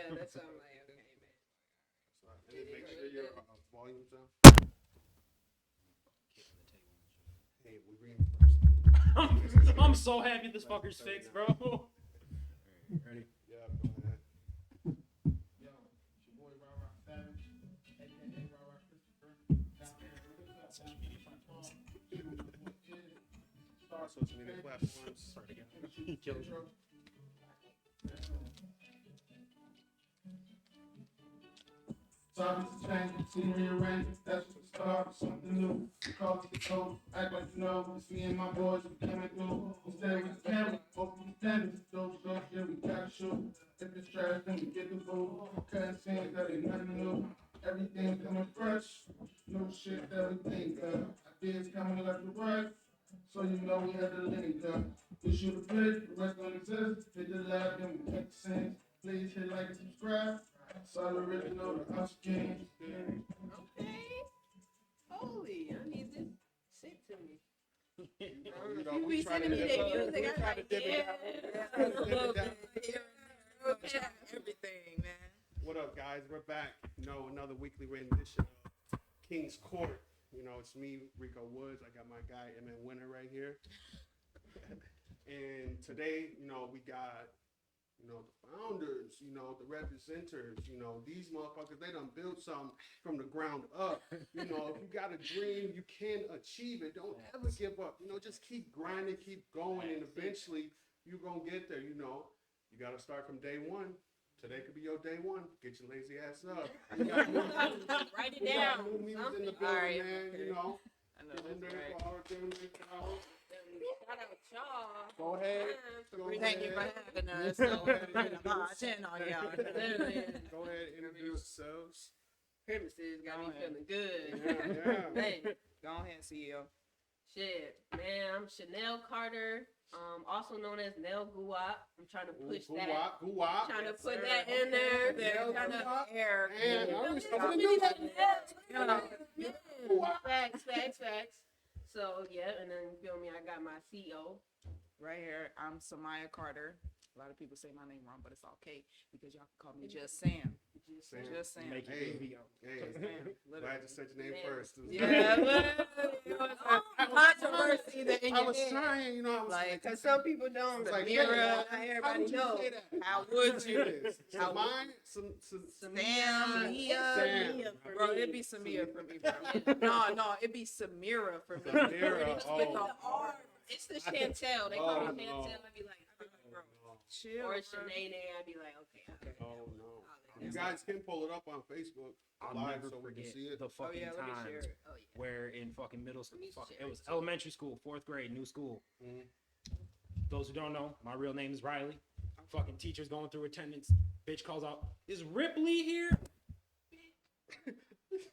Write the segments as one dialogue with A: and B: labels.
A: Yeah, that's what I'm like. Okay, man.
B: So, and then make sure your volume's down. Hey, we reimbursed.
C: I'm so happy this fucker's fixed, bro.
D: Ready?
B: Yeah, go ahead.
E: Yo, it's your boy Rara Savage, aka Rara Christopher.
B: Social media platforms.
E: Time to change, see rearrange, that's what the start, something new. Call to the code, act like you know, it's me and my boys, we coming through. Instead of the camera, open the standards, those stuff, yeah, we gotta shoot. If it's trash, then we get the food. Cutting scenes that ain't nothing new. Everything coming fresh, new shit that we think of. Ideas coming left and right, so you know we had the link up. We shoot a flick, the rest don't exist. Hit the lab, then we catch the scenes. Please hit like and subscribe. Solid original, the House King.
A: Okay. Holy, I need this sent to me.
B: You know,
A: You
B: we
A: be
B: try to
A: sending me
B: dip
A: that
B: it-
A: music.
B: we
A: I'm
B: try to
A: like,
B: dip it
A: yeah.
B: down. Dip it down.
F: Yeah, everything, man.
B: What up, guys? We're back. You know, another weekly rendition of King's Court. You know, it's me, Rico Woods. I got my guy, M.N. Winter, right here. And today, you know, we got, you know, the founders, you know, the representatives, you know, these motherfuckers, they done built something from the ground up. You know, if you got a dream, you can achieve it. Don't ever give up. You know, just keep grinding, keep going, and eventually you're going to get there, you know. You got to start from day one. Today could be your day one. Get your lazy ass up. We got
A: Write it
B: we got
A: down.
B: new music in the
A: Something.
B: building,
F: All right,
B: man,
F: okay.
B: you know.
F: I know
B: Give them
F: that's
B: their
F: right.
B: flowers, give them their flowers.
A: Shout out y'all.
B: Go ahead.
A: For
B: Go
A: bringing
F: Thank you
A: it
F: for
A: up.
F: having us.
B: Go ahead and
F: I'm watching on y'all.
B: Go ahead and introduce yourselves.
A: Premises got me
F: Go ahead.
A: feeling good.
B: Yeah.
A: Man,
F: Go ahead, CEO.
A: shit, man, I'm Chanel Carter, also known as Nell Guwap. I'm trying to push that.
B: Guwap.
A: Trying to
F: Yes,
A: put
F: sir.
A: that in there.
B: Nell
A: Trying to
B: Guwap.
F: Air.
B: And I'm
A: Look
B: just
A: at
B: gonna
A: me,
B: do
A: that
B: that.
A: Nell. Facts. So yeah, and then you feel me, I got my CO.
F: Right here, I'm Samaya Carter. A lot of people say my name wrong, but it's okay because y'all can call me just Sam.
B: Sam.
F: Just Sam.
C: Make
B: Hey.
C: your baby out.
B: Hey,
F: Just Sam.
B: glad
F: Literally.
B: you said your name
A: Man.
B: first.
F: Yeah, controversy that in
B: I
F: your
B: was
F: head.
B: trying, you know, I was
F: Like,
A: Cause some people don't.
B: It's like,
A: Samira,
B: yeah,
A: not
B: how
A: everybody
B: would you
A: knows.
B: say that?
F: How would you?
B: So mine, some,
F: Sam,
B: Sam.
F: Mia, bro, it'd be Samia for me, bro. No, it'd be Samira for me.
B: Samira,
F: With
B: oh.
F: the R.
A: It's the Chantel. They call me
B: Oh, no.
A: Chantel. I'd be like,
F: Bro,
B: no.
F: chill,
A: or
F: bro.
A: Shanae. I'd be like, okay.
B: Oh no. You guys can pull it up on Facebook
C: I'll
B: live
C: never
B: so we can
C: forget
B: see it.
C: the fucking
F: yeah, let me share
C: times
F: it.
A: Oh yeah.
C: where in fucking middle school,
A: Let me
C: fuck,
A: share
C: it was
A: it.
C: elementary school, 4th grade, new school.
B: Mhm.
C: Those who don't know, my real name is Riley. Fucking teacher's going through attendance. Bitch calls out, "Is Ripley here?"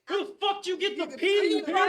C: Who the fuck you get the P, bro?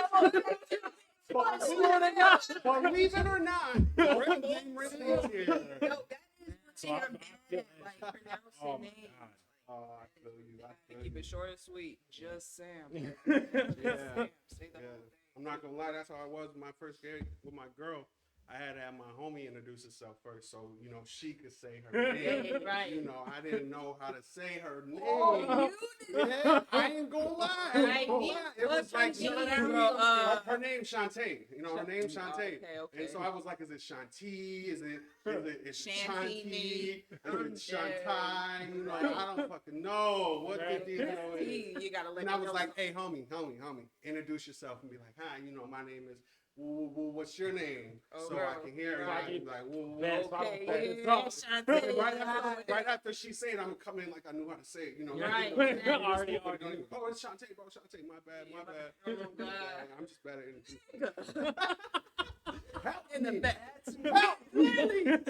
B: Believe it or not, Ripley is here.
A: Yo, that is
C: So
A: what
C: I'm-
A: they're bad. Like pronouncing
C: Oh my
A: names.
C: god.
B: Oh, I feel you. I feel
F: Keep
B: you.
F: it short and sweet. Just Sam.
B: Yeah.
F: Sam. Say the
B: Yeah.
F: whole thing.
B: I'm not gonna lie, that's how I was in my first grade with my girl. I had to have my homie introduce herself first, so you know she could say her name.
A: Yeah, right.
B: You know, I didn't know how to say her name.
A: Oh,
B: Yeah, I ain't gonna lie. I ain't
A: Right,
B: gonna
A: me-
B: lie. It was
A: what's her
B: like
A: name,
B: Shantae.
F: bro?
B: Her name's Shantae. You know, her name's Shantae.
F: Okay.
B: And so I was like, is it Shanti? Is it
F: Shantini.
B: Shanti? Is it Shantai? You know, I don't fucking know what the deal is.
F: You gotta let
B: And
F: me
B: I was
F: know.
B: like, hey, homie, introduce yourself and be like, hi, you know, my name is, what's your name?
F: Oh,
B: So
F: bro.
B: I can hear it.
C: Right.
B: And be like,
C: Best
F: Okay,
C: fucking
F: yeah,
C: talk.
F: Shantae.
B: right after she said it, I'm coming like I knew how to say it. You know,
A: Right.
C: Already.
B: Oh, it's Shantae, bro. Shantae, my bad.
A: Oh God.
B: I'm just bad at introducing. Help
F: In the
B: me.
F: back.
B: Help me.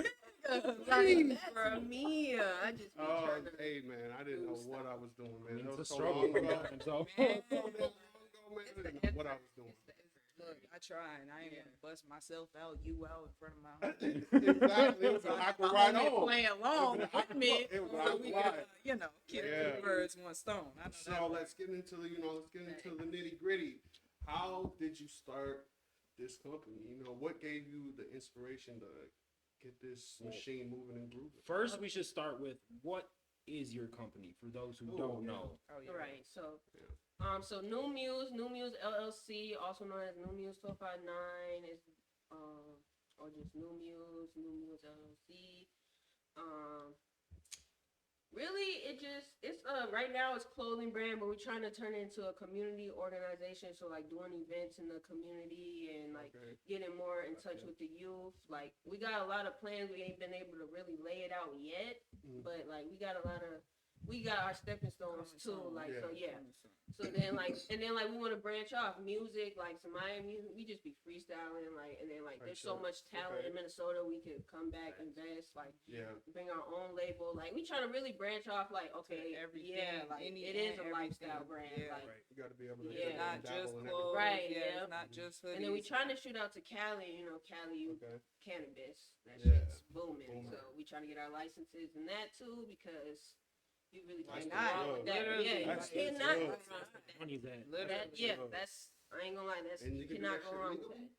A: Like, that's me. I just be
B: Oh,
A: trying to.
B: hey, man, I didn't know what I was doing, man. It
C: It's a
B: was so
C: struggle
B: long ago.
C: sometimes, though.
B: So damn long ago, man. I didn't know what I was doing.
F: Look, I try, and I ain't gonna bust myself out, you out in front of my.
B: Exactly. It was an awkward ride home.
F: Playing along
B: It was an
F: with me,
B: It was an
F: so
B: awkward
F: we
B: ride.
F: could, kill
B: Yeah.
F: two birds, one stone. I know
B: So
F: that.
B: let's get into the, nitty gritty. How did you start this company? You know, what gave you the inspiration to get this machine moving and grooving?
C: First, we should start with what is your company for those who
B: Oh,
C: don't
B: yeah.
C: know?
F: Oh yeah.
A: Right. So,
B: Yeah.
A: so New Muse LLC, also known as New Muse 1259, is or just New Muse LLC. Really, it's right now it's clothing brand, but we're trying to turn it into a community organization. So like doing events in the community and like
B: Okay.
A: getting more in touch
B: Gotcha.
A: with the youth. Like we got a lot of plans. We ain't been able to really lay it out yet,
B: Mhm.
A: but like we got our stepping stones too. Like so yeah. So then like we want to branch off music, like some Miami music. We just be freestyling like, and then like there's so
B: Gotcha.
A: much talent
B: Okay.
A: in Minnesota. We could come back, invest, like
B: Yeah.
A: bring our own label. Like we trying to really branch off. Like okay,
F: everything,
A: yeah, like
F: any
A: it is
F: and
A: a lifestyle
F: everything.
A: brand.
F: Yeah.
A: Like,
B: Right. You got to be able to
A: Yeah.
F: Not
B: dabble
F: just
B: in
F: clothes.
A: Right,
F: Yeah.
A: yeah.
F: It's not just hoodies.
A: and then we trying to shoot out to Cali. You know, Cali
B: everything. Okay.
A: cannabis. That
B: Yeah.
A: shit's booming.
B: Booming.
A: So we trying to get our licenses and that too because you really
B: That's
A: can't go
B: the
A: wrong
B: drug.
A: with that.
F: Literally.
A: Yeah,
B: That's
A: you
B: the
A: cannot go
B: drug.
A: wrong with that.
C: Money that.
F: Literally.
A: That, yeah,
B: drug.
A: that's I ain't gonna lie. That's
B: And
A: you
B: you can do
A: cannot
B: that
A: go
B: shit
A: wrong with
B: legally?
A: that.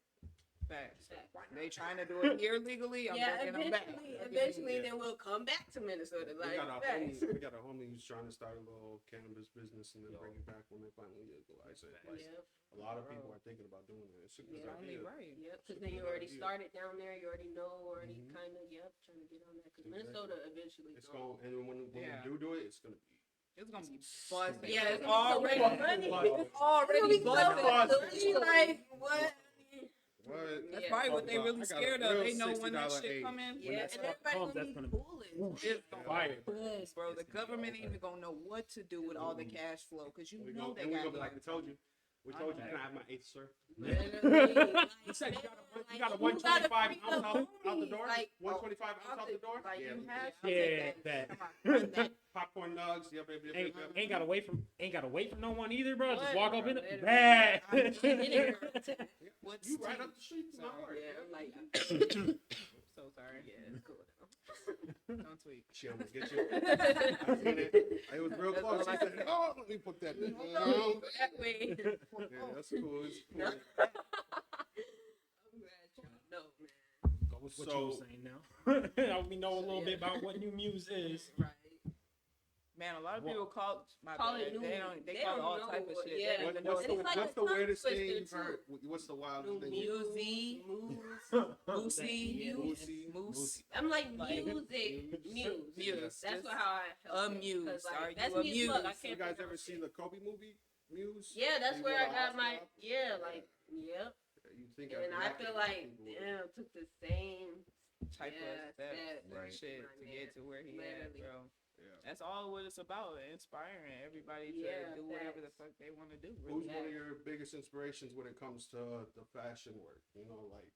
F: Facts.
A: Fact.
F: They trying to do it here legally. I'm
A: Yeah,
F: bringing them back.
A: eventually,
B: Yeah.
A: then we'll come back to Minnesota.
B: We
A: Like,
B: got a
A: facts.
B: homie. We got a homie who's trying to start a little cannabis business and then
C: Yo.
B: bring it back when they finally get the license. Like,
A: Yeah,
B: a lot of people are thinking about doing it. It's a good
A: Yeah.
F: Only
B: idea.
F: right.
A: yeah,
B: It's
A: because
B: a
A: then you
B: good
A: already
B: idea.
A: started down there. You already know,
B: Mhm.
A: kind of, trying to get on that. Because
B: Exactly.
A: Minnesota eventually
B: It's
A: gonna.
B: going, and when
F: Yeah.
B: we do it, it's gonna be.
F: It's gonna be buzzing.
A: Yeah,
F: it's
A: it's
F: already
A: so much
F: buzzing.
A: money.
F: It's already buzzing.
A: Like, what?
B: What?
F: That's
A: Yeah.
F: probably what they
B: I
F: really
B: got a
F: scared of.
B: real
F: They know when that
B: $60
F: shit
B: aid.
F: come in.
A: Yeah,
C: that
A: and
C: stuff
A: everybody
C: comes,
A: gonna be
C: that's
A: fooling.
F: It's gonna
C: Fire.
F: be buzz, bro. The
C: It's gonna be
F: government
C: all
F: ain't even gonna know what to do with all the cash flow because you
B: We
F: know
B: go,
F: they
B: and we
F: got
B: gonna be like, we
F: guns
B: told
F: on
B: you.
F: it.
B: We told you.
F: Okay.
B: Can I have my eighth, sir?
A: Literally, like,
B: You said you
A: man,
B: got a
A: like, you gotta
B: 125
A: free
B: ounce out the
A: homies,
B: door?
A: like,
B: 125 ounce out the door?
A: Like,
B: Yeah,
A: you
B: we
A: have
B: can.
A: to
C: Yeah,
A: take
C: that.
A: Come on, run that.
B: Popcorn nugs. Yep, yep, yep, yep, yep.
C: Ain't gotta wait from no one either, bro. Just
A: What?
C: walk up in
A: Literally.
C: it. Bad.
A: I'm getting it.
F: What's
B: You right
F: tea?
B: up the street from my
F: Sorry.
B: heart.
A: Yeah, I'm like,
F: So sorry.
A: yeah, it's cool.
F: Don't tweak.
B: She almost get you. I seen it. It was real
F: That's
B: close.
F: all I
B: She said,
F: said.
B: "Oh, let me put that down."
A: That way.
B: Yeah, that's cool. It's
A: No.
B: cool.
A: I'm glad y'all know, man.
C: Go with what you were
B: So-
C: saying now. We know a little bit about what New Muse is.
A: Right.
F: Man, a lot of
C: What?
F: people call my
A: Call
F: bad.
A: it new.
F: They call it all
A: know
F: type of
A: what-
F: shit.
A: Yeah.
F: They don't even know
B: What's
A: And
B: the,
A: it's like
B: what's
A: a
B: the
A: tongue
B: weirdest thing
A: twister,
B: you've
A: too.
B: heard? What's the wildest
A: New
B: thing?
A: music,
F: Moose.
B: Moose.
A: I'm like
F: Like-
A: music, muse.
F: Muse.
A: That's how I help it,
F: Amused.
A: 'cause, like,
F: Are you
A: that's music. Look, I
F: amused?
A: can't
B: You guys
A: pronounce
B: ever
A: it.
B: seen the Kobe movie? Muse?
A: Yeah, that's
B: You
A: where
B: go
A: I
B: to
A: got my
B: Oscar?
A: like yep.
B: You think
A: And I
B: black
A: feel
B: people
A: like
B: would-
A: damn, took the same
F: Type
A: Yeah,
F: of step
A: that-
B: Right.
F: shit
A: my
F: to
A: man.
F: get to where he at,
A: Literally.
F: bro.
B: Yeah.
F: That's all what it's about. Inspiring everybody to
A: Yeah,
F: do whatever the
A: facts.
F: fuck they want to do.
B: Who's
F: Really.
B: one of your biggest inspirations when it comes to the fashion work? You know, like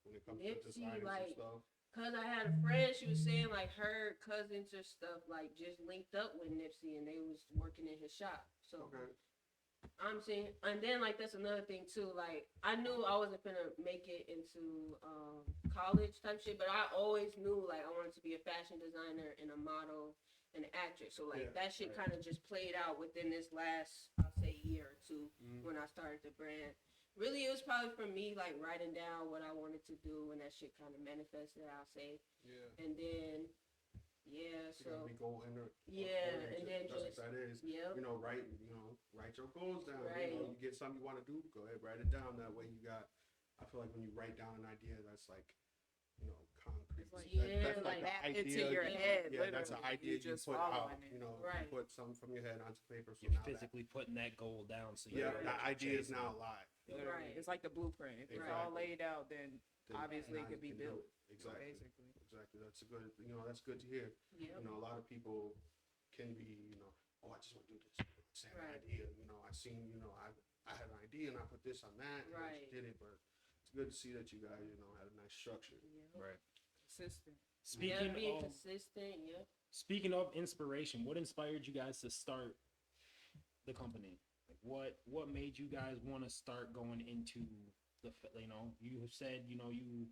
B: when it comes to
A: Nipsey,
B: designers
A: like,
B: and stuff.
A: Cause I had a friend, she was saying like her cousins or stuff like just linked up with Nipsey and they was working in his shop. So
B: Okay.
A: I'm saying, and then like that's another thing too. Like I knew I wasn't gonna make it into college type shit, but I always knew like I wanted to be a fashion designer and a model and an actress. So like
B: Yeah,
A: that shit
B: right.
A: kind of just played out within this last, I'll say, year or two
B: Mhm.
A: when I started the brand. Really, it was probably for me like writing down what I wanted to do, and that shit kind of manifested. I'll say,
B: Yeah.
A: and then yeah,
B: You gotta
A: so
B: be goal enter.
A: yeah,
B: oriented.
A: and then
B: That's
A: just
B: what that is.
A: yep.
B: You know, write your goals down.
A: Right.
B: You know, you get something you want to do, go ahead, write it down. That way you got, I feel like when you write down an idea, that's like, you know, concrete.
F: It's like-
A: Yeah,
B: that's
A: like
B: the
F: Map
B: idea.
F: into your
A: Yeah.
F: head.
B: Yeah, that's an
F: literally.
B: idea you
F: just
B: put out.
F: following it.
B: You know,
A: Right.
B: you put something from your head onto paper. So
C: You're
B: now
C: physically putting that goal down. So
B: that, yeah,
C: know
B: that
C: what you're
B: idea is
C: chasing.
B: now live.
F: Literally.
A: Right.
F: It's like the blueprint. If it's all
B: Exactly.
F: laid out, then
B: Then
F: obviously
B: now
F: it could
B: you
F: be
B: can do
F: built.
B: it. Exactly.
F: Basically.
B: Exactly. That's a good. You know, that's good to hear.
A: Yep.
B: You know, a lot of people can be, you know, oh, I just want to do this. Say an
A: Right.
B: idea. You know, I seen, you know, I had an idea and I put this on that. And I
A: Right.
B: just did it, but it's good to see that you guys, you know, had a nice structure.
A: Yep.
C: Right.
F: Consistent.
A: Yeah,
C: Speaking
A: being
C: of
A: consistent. Yep.
C: speaking of inspiration, what inspired you guys to start the company? Like what made you guys want to start going into you know, you have said, you know, you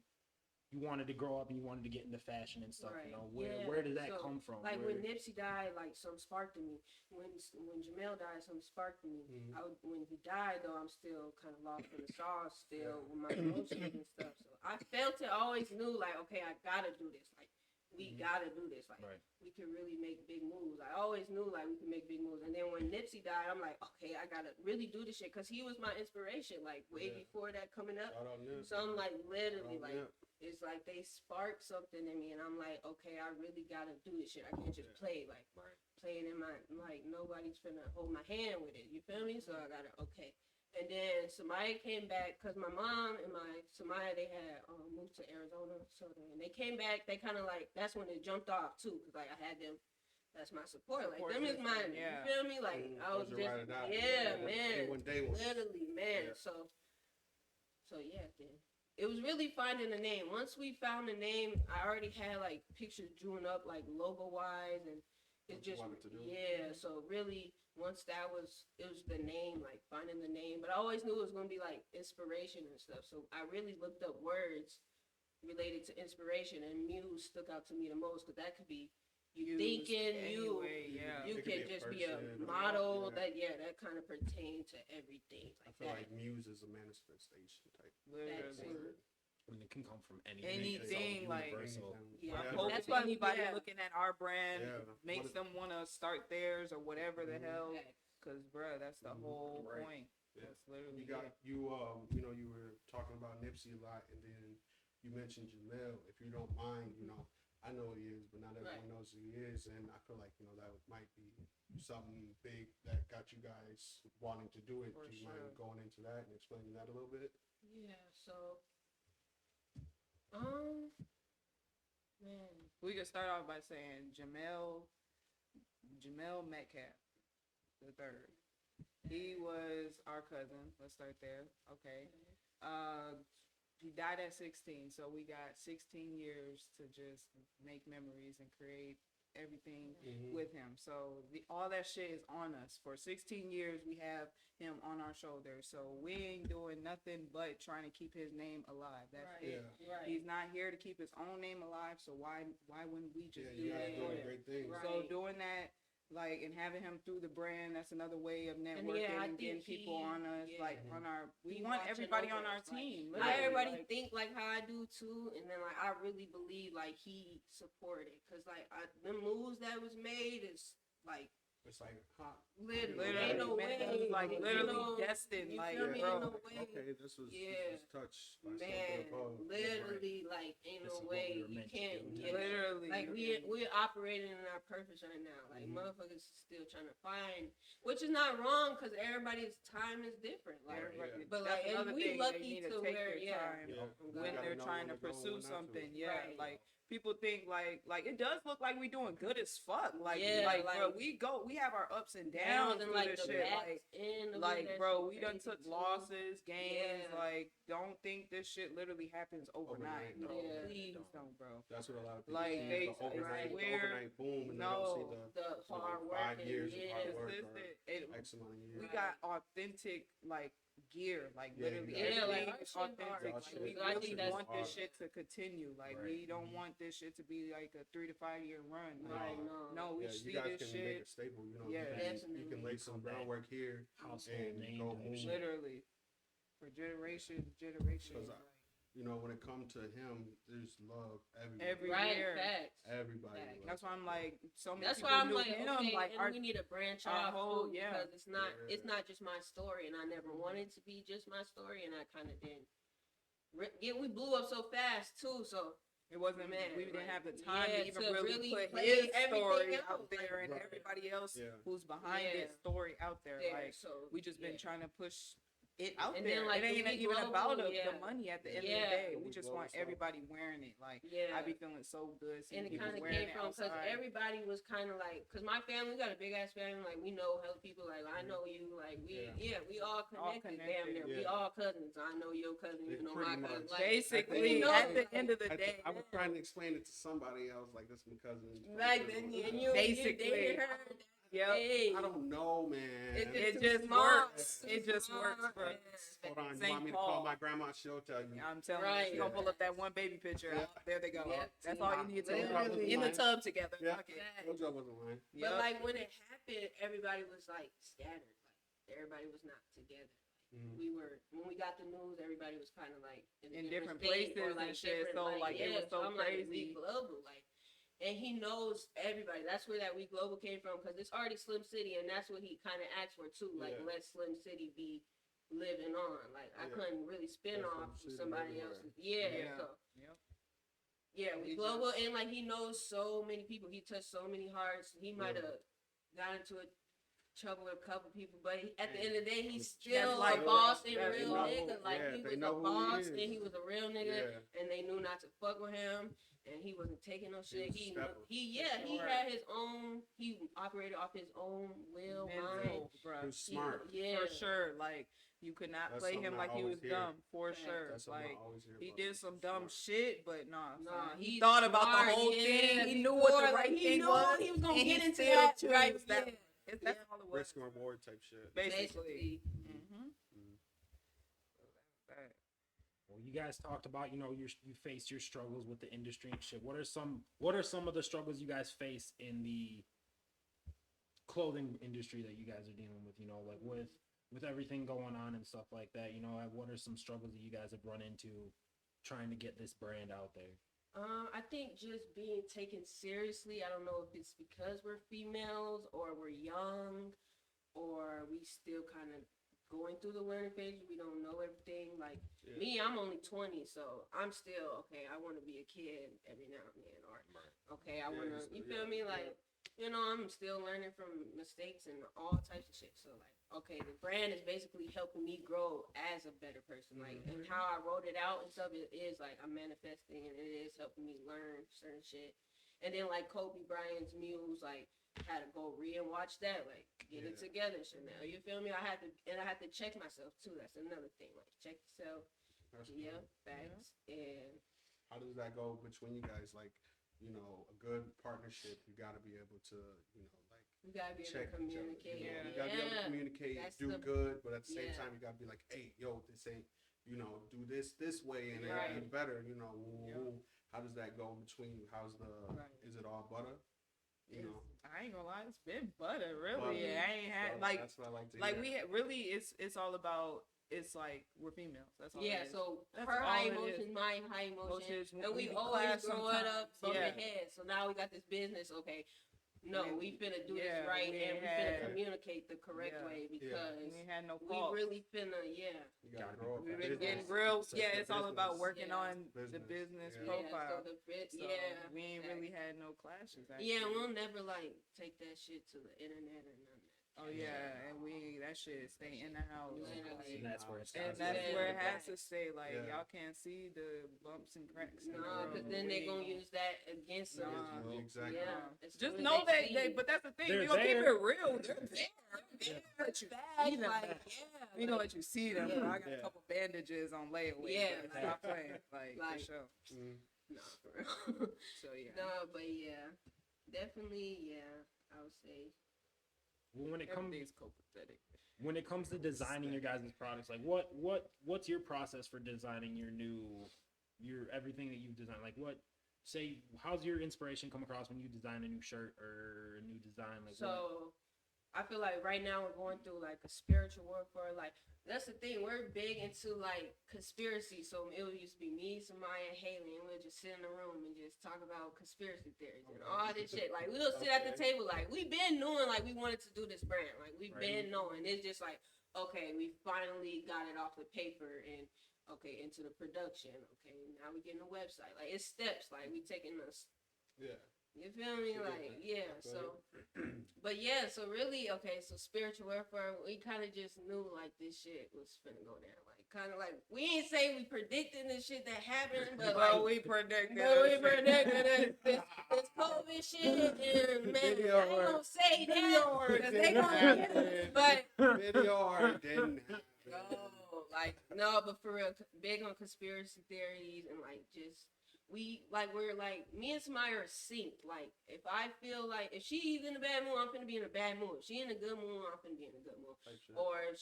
C: wanted to grow up and you wanted to get into fashion and stuff,
A: Right.
C: you know,
A: Yeah.
C: where did that
A: So,
C: come from?
A: Like
C: Where-
A: when Nipsey died, like something sparked in me. When Jamel died, something sparked in me.
B: Mhm.
A: When he died, though, I'm still kind of lost in the sauce, still with my emotions and stuff. So I felt it. I always knew, like, okay, I gotta do this. Like we gotta do this. Like,
C: Right.
A: we can really make big moves. I always knew like we could make big moves. And then when Nipsey died, I'm like, okay, I gotta really do this shit because he was my inspiration. Like way
B: Yeah.
A: before that coming up.
B: Shout out Nip.
A: So I'm like literally
B: Shout out
A: like
B: Nip.
A: it's like they sparked something in me, and I'm like, okay, I really gotta do this shit. I can't just play like playing in my like nobody's finna hold my hand with it. You feel me? So I gotta okay. And then Samaya came back because my mom and my Samaya they had moved to Arizona, so they came back. They kind of like that's when it jumped off too, because like I had them. That's my support. Like
F: Support
A: them is
F: system,
A: my.
F: yeah.
A: You feel me? Like I was
B: Those are
A: just
B: ride or die.
A: yeah,
B: Day
A: man.
B: one, day one.
A: Literally, man.
B: Yeah.
A: So yeah, then it was really finding a name. Once we found the name, I already had like pictures drawn up like logo wise, and it
B: What you
A: just
B: wanted to do.
A: yeah. So really, once it was the name, like finding the name. But I always knew it was gonna be like inspiration and stuff. So I really looked up words related to inspiration, and muse stuck out to me the most because that could be you
F: Used
A: thinking
F: anyway, yeah.
A: you
B: It could
A: can
B: be a
A: just be a
B: person,
A: model
B: yeah.
A: that kind of pertain to everything
B: I
A: like
B: feel
A: that.
B: like muse is a manifestation type.
F: Literally.
A: Word.
C: I mean, it can come from
F: Anything, like-
C: universal.
A: Yeah.
F: I hope
A: That's
F: if
A: why we-
F: anybody
A: yeah.
F: looking at our brand
B: Yeah.
F: makes them want to start theirs or whatever the hell.
A: Facts.
F: Cause bruh, that's the whole
B: Right.
F: point.
B: Yeah.
F: That's literally
B: You got
F: it.
B: you know you were talking about Nipsey a lot, and then you mentioned Jamel. If you don't mind, you know I know he is, but not everyone
A: Right.
B: knows who he is, and I feel like that might be something big that got you guys wanting to do it.
F: For
B: Do you
F: sure.
B: mind going into that and explaining that a little bit?
A: Yeah. So, man.
F: We could start off by saying Jamel Metcalf the third. He was our cousin. Let's start there. Okay. He died at 16, so we got 16 years to just make memories and create everything with him. So all that shit is on us. For 16 years, we have him on our shoulders. So we ain't doing nothing but trying to keep his name alive. That's
A: Right.
F: it.
B: Yeah.
A: Right.
F: He's not here to keep his own name alive. So why wouldn't we just
B: Yeah,
F: do
B: you guys
F: that for
B: doing
F: him?
B: great things.
A: Right.
F: So doing that, like, and having him through the brand, that's another way of networking
A: yeah, I
F: and getting
A: think
F: people on us,
A: yeah.
F: like on our. We
A: He
F: want
A: watching
F: everybody on
A: over
F: our
A: us, like,
F: team.
A: Not
F: literally,
A: everybody
F: like,
A: think like how I do too, and then like I really believe like he supported, cause like the moves that was made is like
B: It's like, huh?
A: literally,
F: Literally,
A: ain't no
F: man,
A: way,
F: it's like
A: you
F: literally
A: know,
F: destined,
A: you
F: like,
A: feel me?
F: bro.
A: Ain't no way,
B: Okay, this was
A: Yeah.
B: touched by
A: man,
B: something above.
A: literally, like ain't
C: This
A: no
C: is what we
A: way
C: were
A: you
C: meant to
A: can't,
C: do.
A: yeah.
F: Literally,
A: Like we're operating in our purpose right now. Like motherfuckers still trying to find, which is not wrong because everybody's time is different. Like,
B: Right, yeah.
A: but
F: That's
A: like and
F: another
A: we
F: thing,
A: lucky
F: they need
A: to
F: to take
A: where
F: their
A: yeah.
F: time
B: Yeah.
F: when
B: gotta
F: they're
B: know
F: trying
B: when
F: to
B: to go and
F: pursue
B: when not to.
F: something. Yeah,
A: Right.
F: like people think like it does look like we doing good as fuck. Like
A: Yeah,
F: bro,
A: like-
F: we have our ups and
A: Downs
F: downs
A: and
F: through
A: like
F: this
A: the
F: shit.
A: backs end of
F: Like
A: that
F: bro,
A: shit
F: we done
A: crazy
F: took
A: too.
F: losses, gains.
A: Yeah.
F: Like don't think this shit literally happens overnight.
B: Overnight,
F: Bro.
A: Yeah.
F: Please don't, bro.
B: That's what a lot of people
F: Like,
B: see.
F: they-
B: The overnight,
F: I
B: the
F: swear,
B: overnight boom, and
F: no.
B: they don't see
A: The hard work
B: 5
A: and
B: years of
A: yeah.
B: hard work
F: Consistent.
B: or X amount of years.
F: We got authentic like gear, like
B: Yeah,
F: literally
B: you got
A: it.
F: everything
A: Yeah, like,
F: is
A: our shit hard.
F: authentic.
B: Y'all
F: Like,
B: shit-
F: we
A: I think
F: really
A: that's
F: want this
B: hard.
F: shit to continue. Like
C: Right.
F: we don't want this shit to be like a 3 to 5 year run. Like,
A: Right, no.
F: no, we
B: Yeah, you
F: see
B: guys
F: this
B: can make
F: shit
B: a staple. You know,
F: Yeah.
B: you
A: Definitely.
B: can lay some groundwork here
C: Household
B: and
C: name
B: go
C: type
B: move.
C: shit.
F: literally for generation to generation.
B: 'Cause
F: Like,
B: You know, when it comes to him, there's love everywhere.
F: every
A: Right,
F: year.
A: facts.
B: Everybody.
A: Facts.
B: loves
F: That's why I'm like so many
A: That's
F: people
A: why I'm
F: knew
A: like,
F: him.
A: okay,
F: Like
A: and
F: our
A: we need to branch
F: our
A: off
F: whole-
A: too,
F: yeah.
A: because it's not
B: Yeah.
A: it's not just my story, and I never wanted to be just my story, and I kind of didn't. We blew up so fast too, so
F: it wasn't.
A: Man,
F: we didn't
A: like,
F: have the time
A: yeah,
F: to even
A: to
F: really
A: really
F: put
A: play
F: his
A: everything
F: story
A: out,
F: out there
A: like,
F: and
B: Right.
F: everybody else
B: Yeah.
F: who's behind
A: Yeah.
F: it story out there.
A: there.
F: Like
A: So
F: we just been
A: yeah.
F: trying to push it out
A: And
F: there.
A: then, like,
F: it ain't
A: when we
F: even
A: global,
F: about
A: yeah.
F: the money at the end
A: Yeah.
F: of the day.
B: When
F: We
B: we
F: just
B: blow
F: want
B: stuff.
F: everybody wearing it. Like
A: Yeah.
F: I be feeling so good seeing
A: And it
F: people
A: kind of
F: wearing
A: came
F: it
A: from because
F: outside.
A: everybody was kind of like, because my family, we got a big ass family, like we know hell people, like I know you, like we all connected, damn
F: connected,
A: near, we
B: yeah.
A: all cousins. I know your cousin, you
B: Yeah,
A: know
B: pretty
A: my
B: much.
A: cousin. Like,
F: Basically,
A: we know,
F: at the
A: like,
F: end of the day,
B: I was trying to explain it to somebody. I was like, "That's my cousin."
A: like then and you
F: Basically.
A: you dated her.
F: yep.
A: Hey,
B: I don't know, man.
F: It
A: too
F: just
A: small.
F: works.
A: Too
F: It just
A: small,
F: works, bro.
A: man.
B: Hold on, you
F: St.
B: want me to
F: Paul.
B: call my grandma? She'll tell you.
F: I'm telling
A: Right.
F: you, she gonna pull up that one baby picture.
B: Yeah.
F: There they go.
A: Yeah.
F: That's all you need to
A: Literally.
F: do. In the tub together.
B: Yeah.
F: Fuck it.
B: Told you I wasn't lying.
A: But
F: Yep.
A: like when it happened, everybody was like scattered. Like everybody was not together.
B: Mhm.
A: We were when we got the news, everybody was kind of like
F: In different
A: states or,
F: places and shit,
A: different,
F: so, like, it was so
A: I'm like,
F: crazy.
A: we global, like, and he knows everybody. That's where that We Global came from, because it's already Slim City, and that's what he kind of asked for too. Like,
B: Yeah.
A: let Slim City be living on. Like, I
B: Yeah.
A: couldn't really spin
B: That's
A: off
B: Slim City
A: somebody
B: everywhere.
A: else's. Yeah.
F: Yeah.
A: So
F: Yep.
A: yeah, We
F: He
A: Global,
F: just-
A: and like he knows so many people. He touched so many hearts. He might have got into a trouble with a couple people, but at the end of the day, he's still
F: like
A: a boss and
F: that's
A: real
F: like-
A: nigga. Like,
B: Yeah,
A: he
B: they
A: was
B: know
A: a
B: who he
A: boss
B: is.
A: and he was a real nigga,
B: Yeah.
A: and they knew not to fuck with him, and he wasn't taking no shit.
B: was
A: He
B: stubborn.
A: he
F: Sure.
A: had his own. He operated off his own will, mind.
F: mental, bruh.
B: He was smart.
A: Yeah,
F: For sure. Like, you could not
B: That's
F: play
B: something
F: him
B: I
F: like he
B: always
F: was
B: hear.
F: dumb, for
A: Facts.
F: sure.
B: That's something
F: Like,
B: I always hear
F: he
B: about
F: did
B: him.
F: some
B: He's
F: dumb
B: smart.
F: shit, but nah,
A: Nah,
F: son. He
A: he's
F: thought about
A: smart,
F: the whole
A: yeah,
F: thing. He knew what
A: before,
F: the
A: like,
F: right
A: he
F: thing
A: knew
F: was.
A: he was gonna
F: and
A: get
F: he
A: into
F: still
A: that,
F: chose
A: right,
F: that.
A: yeah.
F: That's
A: Yeah.
F: all it was.
B: Risk and reward type shit.
F: Basically.
A: Basically.
F: Mm-hmm.
C: Well, you guys talked about, you faced your struggles with the industry and shit. What are some of the struggles you guys face in the clothing industry that you guys are dealing with? Like with everything going on and stuff like that. What are some struggles that you guys have run into trying to get this brand out there?
A: I think just being taken seriously. I don't know if it's because we're females or we're young or we still kind of going through the learning phase. We don't know everything. Like
B: Yeah.
A: me, I'm only 20, so I'm still okay. I want to be a kid every now and then, or okay, I
B: Yeah,
A: want
B: you
A: to.
B: still-
A: You feel
B: yeah,
A: me?
B: yeah.
A: Like, I'm still learning from mistakes and all types of shit. So like, okay, the brand is basically helping me grow as a better person. Like, and how I wrote it out and stuff, it is like I'm manifesting, and it is helping me learn certain shit. And then like Kobe Bryant's Muse, like, had to go and watch that, like, get it
B: Yeah.
A: together, Chanel. You feel me? I had to check myself too. That's another thing. Like, check yourself.
B: That's
A: Yeah,
B: cool.
A: facts. And
B: How does that go between you guys? Like, a good partnership, you got to be able to, like,
A: you gotta be able
B: check
A: to
B: each other.
A: communicate.
F: Yeah.
B: You got to be able to communicate,
A: That's
B: do
A: the-
B: good, but at the same
A: yeah.
B: time, you got to be like, hey, yo, this ain't, do this way, and
A: Right.
B: it'll be better.
F: Yeah.
B: How does that go between you?
F: Right.
B: Is it all butter?
F: I ain't gonna lie, it's been butter, really.
B: Butter.
F: Yeah, I ain't had
B: So
F: like
B: that's what I like to
F: like
B: hear.
F: we really it's all about it's like we're females. That's all.
A: Yeah,
F: it is.
A: so
F: That's
A: her
F: all
A: high
F: it
A: emotions,
F: is.
A: my high emotions,
F: Emotions,
A: and we
F: we
A: always
F: clash
A: grow it up
F: sometimes.
A: from
F: Yeah.
A: the head. So now we got this business. Okay, no, we finna do
F: Yeah,
A: this right,
F: we
A: and we
F: had-
A: finna communicate the correct
F: Yeah.
A: way because
F: We ain't had no
A: we
F: fault.
A: really finna,
B: You gotta
C: Gotta
B: grow up.
F: We've
B: as
F: been
B: a
F: getting
B: business.
F: real.
B: It's
F: Yeah,
B: a
F: it's all about
B: business.
F: working
A: Yeah.
F: on the
B: Business,
F: business
B: yeah.
F: profile.
A: So
F: So we ain't
A: facts.
F: really had no clashes. Actually.
A: Yeah, we'll never like take that shit to the internet or none of that.
F: Oh yeah, and that shit stay in the house.
A: Literally.
C: And that's where it's
F: And
C: gotta
F: that's
C: be.
F: where it
A: Yeah.
F: has to stay. Like
B: Yeah.
F: y'all can't see the bumps and cracks. in the
A: No, because
F: road.
A: then
F: We
A: they
F: ain't
A: gonna use that against us.
F: Nah.
B: Yeah, exactly.
A: Yeah, it's
F: Just
A: what
F: know that
A: see.
F: they, but that's the thing.
C: They're
F: We gonna keep
C: there.
F: it real. They're there. They're there. Let you
A: Facts,
F: see them.
A: like,
F: back.
A: yeah,
F: We gonna let you see them.
A: Yeah.
F: Bro. I got
B: Yeah.
F: a couple bandages on layaway.
A: Yeah,
F: but
A: like-
F: stop playing. Like,
A: like-
F: for sure.
A: No, for real.
F: So yeah.
A: No, but yeah, definitely, yeah, I would say.
C: Well, when
F: Everything's copacetic.
C: it comes to designing your guys' products, like what's your process for designing your everything that you've designed? Like how's your inspiration come across when you design a new shirt or a new design? Like
A: So I feel like right now we're going through like a spiritual warfare. Like, that's the thing, we're big into like conspiracy. So it used to be me, Samaya, and Haley, and we'll just sit in the room and just talk about conspiracy theories and all this shit. Like, we'll sit at the
B: Okay.
A: table like we've been knowing like we wanted to do this brand. Like, we've
C: Right.
A: been knowing. It's just like, okay, we finally got it off the paper and okay, into the production. Okay, now we getting a website. Like, it's steps. Like, we taking us.
B: Yeah.
A: You feel me?
B: So
A: Like,
B: different.
A: yeah.
B: Go
A: So, but yeah. So really, okay. So spiritual warfare. We kind of just knew like this shit was finna go down. Like, kind of like we ain't say we predicting this shit that happened, but
F: Well,
A: like
F: we predicted.
A: but we
F: it.
A: predicted this COVID shit. And man, I ain't
B: Video
A: gonna say
B: Video
A: that
B: art
A: because they
B: didn't
A: gonna
B: happen.
A: get. But
B: Video art didn't happen.
A: no, like no, but for real, big on conspiracy theories and like just we're like me and Samaya are synced. Like if I feel like if she's in a bad mood, I'm finna be in a bad mood. If she in a good mood, I'm finna be in a good mood.
B: Type shit.
A: Or if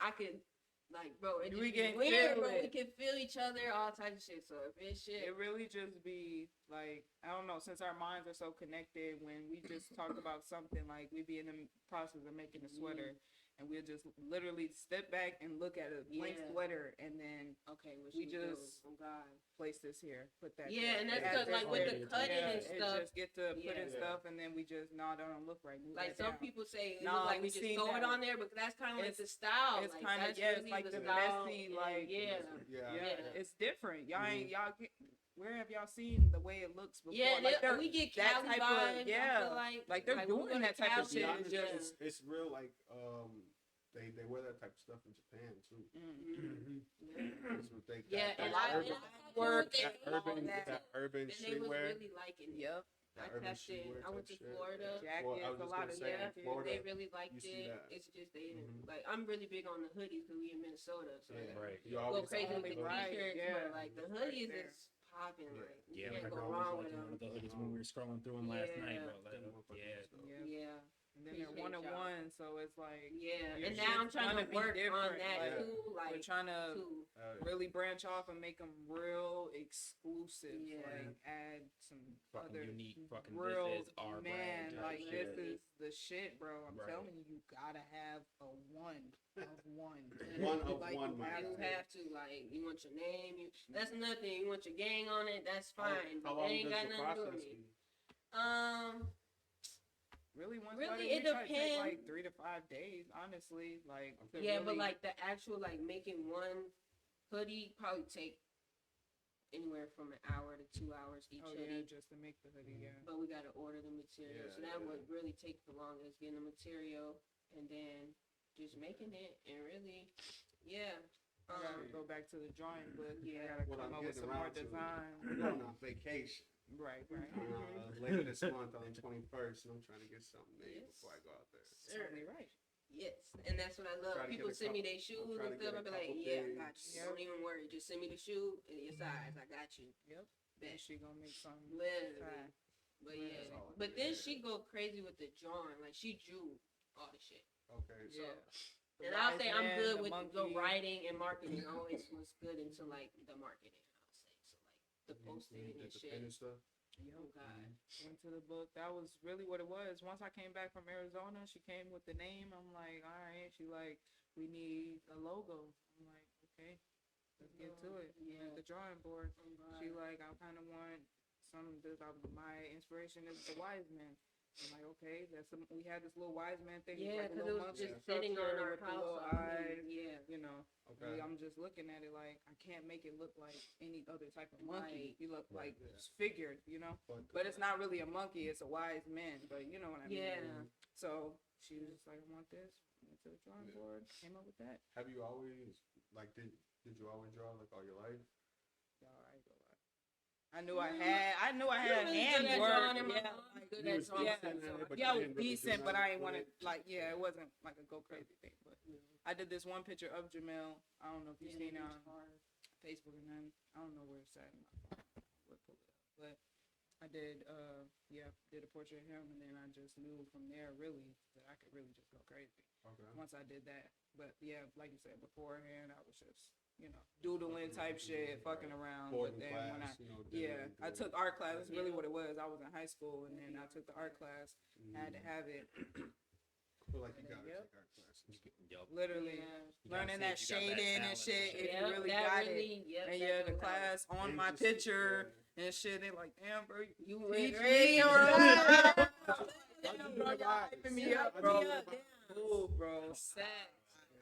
A: I could like bro, it just
F: We
A: be
F: can
A: weird,
F: feel
A: but we
F: it.
A: can feel each other, all types of shit. So if it's shit,
F: It really just be like I don't know. Since our minds are so connected, when we just talk about something, like we be in the process of making a sweater, and we'll just literally step back and look at a blank
A: Yeah.
F: sweater, and then
A: Okay, what
F: we
A: she do?
F: just-
A: Oh God.
F: place this here, put that.
A: Yeah,
F: there.
A: and that's
F: It has
A: because
F: this
A: like with the
C: layer.
A: cutting
F: yeah,
A: and
F: it
A: stuff,
F: just get to put
A: Yeah.
F: in stuff, and then we just no, that don't look right. Move
A: like
F: that
A: some
F: down.
A: people say, it
F: No,
A: look like
F: we
A: we just
F: seen
A: throw it
F: that.
A: on there, but that's kind of like
F: It's-
A: the style.
F: it's
A: like,
F: kinda-
A: that's
F: yeah, it's
A: really
F: like the
A: style,
F: messy,
A: and
F: like-
A: yeah.
B: Yeah.
F: It's different. Y'all
A: Mm-hmm.
F: ain't y'all get. Where have y'all seen the way it looks before?
A: Yeah,
F: like
A: and we get
F: that
A: Cali
F: type of-
A: vibes. I
F: yeah.
A: feel
F: Like, they're
A: we
F: doing
A: go to
F: that type of
A: Cali,
F: shit,
B: Yeah,
F: it's
A: yeah.
F: just-
B: it's real like they wear that type of stuff in Japan too.
A: Mhm.
B: That's what they
A: Yeah,
B: that
A: and
B: urban,
A: I
F: work,
A: they
B: that
A: hate all
B: urban
A: that.
B: that urban
A: And they was
B: streetwear.
A: really liking it.
F: Yep.
A: I
B: urban
A: tested.
B: streetwear
A: I went to
B: type shit.
A: Florida.
F: Jackets,
B: Well, I was
F: a
B: just
F: lot
B: gonna
F: of
B: say,
A: Yeah,
F: jackets.
B: Florida,
A: they really liked
B: you see
A: it.
B: that.
A: It's just they didn't
B: Mhm.
A: like. I'm really big on the hoodies because we in Minnesota, so
B: Yeah,
C: Right.
B: You
A: go
B: always
A: crazy with
F: only
A: the
F: right,
A: t-shirts,
F: yeah.
A: but like the
F: Right
A: hoodies
F: there.
A: is popping.
B: Yeah.
A: Like you
C: Yeah, my
A: can't go
C: girl was
A: wrong with
C: liking one of
A: them.
C: the hoodies when we were scrolling through them last night,
A: Yeah.
C: bro. Like,
B: Them motherfuckers
C: yeah.
B: is dope.
F: Yep.
A: Yeah,
F: And then they're
A: Appreciate
F: 1-on-1, so it's like
A: yeah.
F: Your
A: And now I'm
F: shit's
A: trying
F: gonna
A: to
F: be
A: work on
F: different,
A: that
B: like-
A: too,
F: we're
A: like
F: trying to
A: too.
F: really branch off and make them real exclusive.
A: Yeah.
F: Like add some
C: Fucking
F: other
C: unique, fucking
F: real
C: this is our
F: man.
C: brand.
F: Like
C: type
F: this
C: shit.
F: is the shit, bro. I'm
C: Right.
F: telling you, you gotta have a one of one.
B: One of
F: Like,
B: one,
F: you
B: my
F: have
A: You
B: guy.
A: have to like you want your name. That's another thing. You want your gang on it. That's fine.
B: How
A: but
B: long
A: they ain't
B: does
A: got
B: the
A: nothing to do
B: process
A: with me.
B: be?
F: Really, one
A: Really,
F: started,
A: it
F: we try to take
A: depends.
F: like 3 to 5 days, honestly. Like to
A: Yeah, but
F: really-
A: like the actual like making one hoodie probably take anywhere from an hour to 2 hours each
F: oh
A: hoodie.
F: yeah, just to make the hoodie, yeah.
A: But we gotta order the material, so
B: Yeah,
A: that
B: yeah.
A: would really take the longest, getting the material and then just making it and really, yeah.
F: I gotta go back to the drawing book.
A: Yeah.
F: I gotta
B: What
F: come
B: I'm
F: up with
B: getting
F: some more
B: around to,
F: design.
B: We're going on vacation
F: Right, right.
B: later this month on the 21st, and I'm trying to get something made
A: Yes.
B: before I go out there.
F: Certainly right.
A: Yes, and that's what I love.
B: Try to
A: People
B: get a
A: send me
B: couple-
A: their shoes
B: I'm
A: and
B: trying to
A: stuff.
B: get
A: I
B: a
A: be like,
B: couple
A: yeah, I got
B: things.
A: you. Don't even worry. Just send me the shoe and your size. I got you.
F: Yep.
A: Bet.
F: And she gonna make something.
A: Literally.
F: fine.
A: But
F: Yeah,
A: yeah,
B: that's all I
A: but
B: do,
A: then
B: yeah.
A: she go crazy with the drawing. Like she drew all the shit.
B: Okay, so
F: Yeah. The
A: And I'll
F: wise
A: say I'm
F: man,
A: good
F: the
A: with the
F: monkey.
A: writing and marketing. I always was good into like the marketing. I'll say so like the posting
B: you
A: and
B: did the
A: shit.
B: pen and stuff.
A: Oh God.
F: Went to the book. That was really what it was. Once I came back from Arizona, she came with the name. I'm like, all right. She like, we need a logo. I'm like, okay, let's get to it.
A: Yeah.
F: At the drawing board.
A: Oh, God.
F: She like, I kind of want some. My inspiration is the wise man. I'm like, okay, we had this little wise man thing.
A: Yeah,
F: like a
A: because it
F: little
A: was
F: monkey
A: just sitting on
F: structure
A: our
F: with the
A: house.
F: little
A: I
F: eyes.
A: mean, yeah.
F: You know,
B: Okay.
F: I'm just looking at it like I can't make it look like any other type of
A: Right.
F: monkey. You look
B: Right,
F: like
B: yeah.
F: it's figured, you know. But it's not really a monkey; it's a wise man. But you know what I mean.
A: Yeah.
F: So she was just like, "I want this." Went to the drawing
B: Yeah.
F: board, came up with that.
B: Have you always like did you always draw like all your life?
F: Y'all, I ain't gonna lie. I knew I had
A: I'm really good at
F: handwork.
A: drawing and my
F: Yeah,
A: mom's
F: like,
A: good
B: You
A: at
B: was
A: drawing.
B: decent at it, but
F: yeah, I
B: you
F: was
B: didn't really do
F: decent, but
B: nothing
F: I ain't want
B: with
F: to
B: it.
F: like. Yeah, it wasn't like a go crazy thing. But I did this one picture of Jamel. I don't know if you've seen it on Facebook and then I don't know where it's at in my phone. We'll pull it up. But I did did a portrait of him and then I just knew from there really that I could really just go crazy
B: Okay.
F: once I did that. But yeah, like you said beforehand, I was just, doodling type shit, fucking around.
B: Boarding
F: But then when
B: class,
F: I took art class, that's really what it was. I was in high school and then I took the art class, had to have it
B: I feel like you gotta
F: Yep.
B: take art classes.
C: Yup.
F: literally
C: You gotta
F: learning
C: see
F: that
C: if you got that
F: shading and
C: talent
F: shit.
C: and
F: If
A: Yep,
F: you really
A: that
F: got it.
A: really, yep,
F: And
A: that
F: yeah, the
A: really
F: class on
B: And
F: my
B: just-
F: picture and shit. They like, damn, bro,
A: You
F: teach
A: went
F: me,
A: right.
F: bro.
B: I do
F: Bro,
B: the
F: y'all
B: vibes.
F: hyping me up,
B: I do
F: bro.
B: the vibes.
F: Cool, bro.
A: Sad.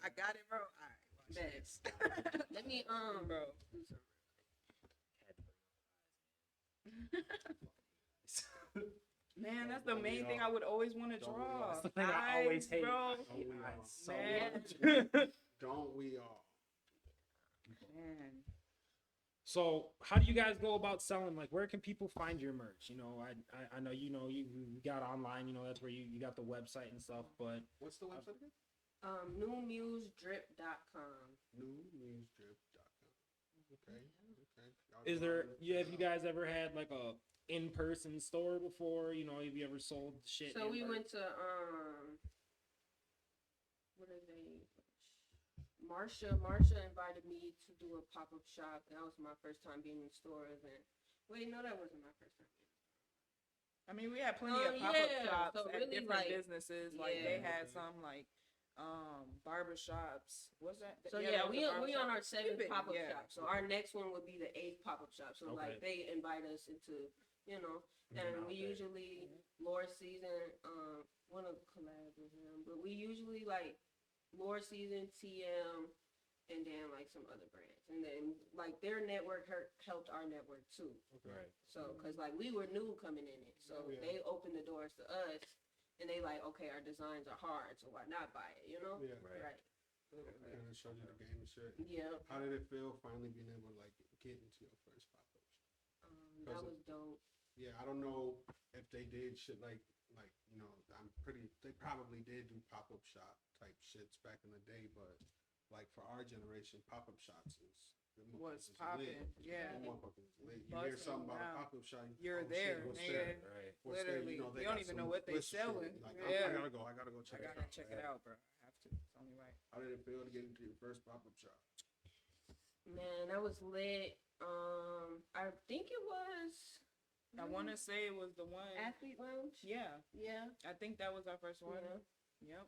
F: I got it, bro. All right, watch this.
A: Best. Let me
F: Bro.
A: do something.
F: Man, that's the main thing I would always want to
B: Don't we
F: draw.
B: all?
C: That's the thing I always
F: Eyes,
C: hate.
F: bro.
B: Don't we all?
C: Eyes so
F: Man.
C: much.
B: Don't we all?
F: Man.
C: So, how do you guys go about selling? Like, where can people find your merch? You know, I know you got online. You know, that's where you got the website and stuff. But
B: What's the website again?
A: NewMuseDrip.com.
B: NewNewsDrip.com. Okay. Okay. Y'all
C: is
B: go
C: there?
B: out there.
C: Have you guys ever had like a in-person store before? You know, have you ever sold shit?
A: So
C: in
A: we
C: person?
A: went to what are they? Marsha invited me to do a pop-up shop. That was my first time being in stores. And wait, no, that wasn't my first time.
F: I mean, we had plenty of pop-up
A: yeah,
F: shops
A: so
F: at
A: really,
F: different
A: like,
F: businesses. Like, they
A: yeah.
F: had some, like, barbershops. What's that?
A: So
F: that was
A: we
F: the
A: on
F: barbershop.
A: our 7th
F: Pippin,
A: pop-up
F: yeah.
A: shop. So our next one would be the 8th pop-up shop. So like they invite us into, you know, and we usually Lord season, one of the collabs with him, but we usually like Lord season, TM, and then like some other brands, and then like their network helped our network too.
C: Right.
A: So because like we were new coming in it, so they opened the doors to us, and they like, okay, our designs are hard, so why not buy it? You know?
B: Yeah.
A: Right.
B: And it showed you the game and shit.
A: Yeah.
B: How did it feel finally being able to like get into your first pop-up shop?
A: That was dope.
B: Yeah, I don't know if they did shit like you know, they probably did do pop-up shop type shits back in the day, but like for our generation, pop-up shops
F: Was popping, yeah.
B: Them motherfuckers is lit. You hear something about a pop-up shop,
F: You're
B: oh,
F: there,
B: shit, what's
F: nigga.
B: there?
C: Right.
B: What's there?
F: Literally,
B: You know, they
F: you don't
B: got
F: even
B: some
F: know what they
B: bliss shit.
F: selling.
B: Like,
F: Yeah.
B: I gotta go check
F: I
B: it
F: gotta
B: out.
F: check it out, bro. I have to. It's only right.
B: How did it feel to get into your first pop-up shop?
A: Man, that was lit. I think it was.
F: I want to say it was the one.
A: Athlete Lounge.
F: Yeah,
A: Yeah.
F: I think that was our first one.
A: Yeah.
F: Yep.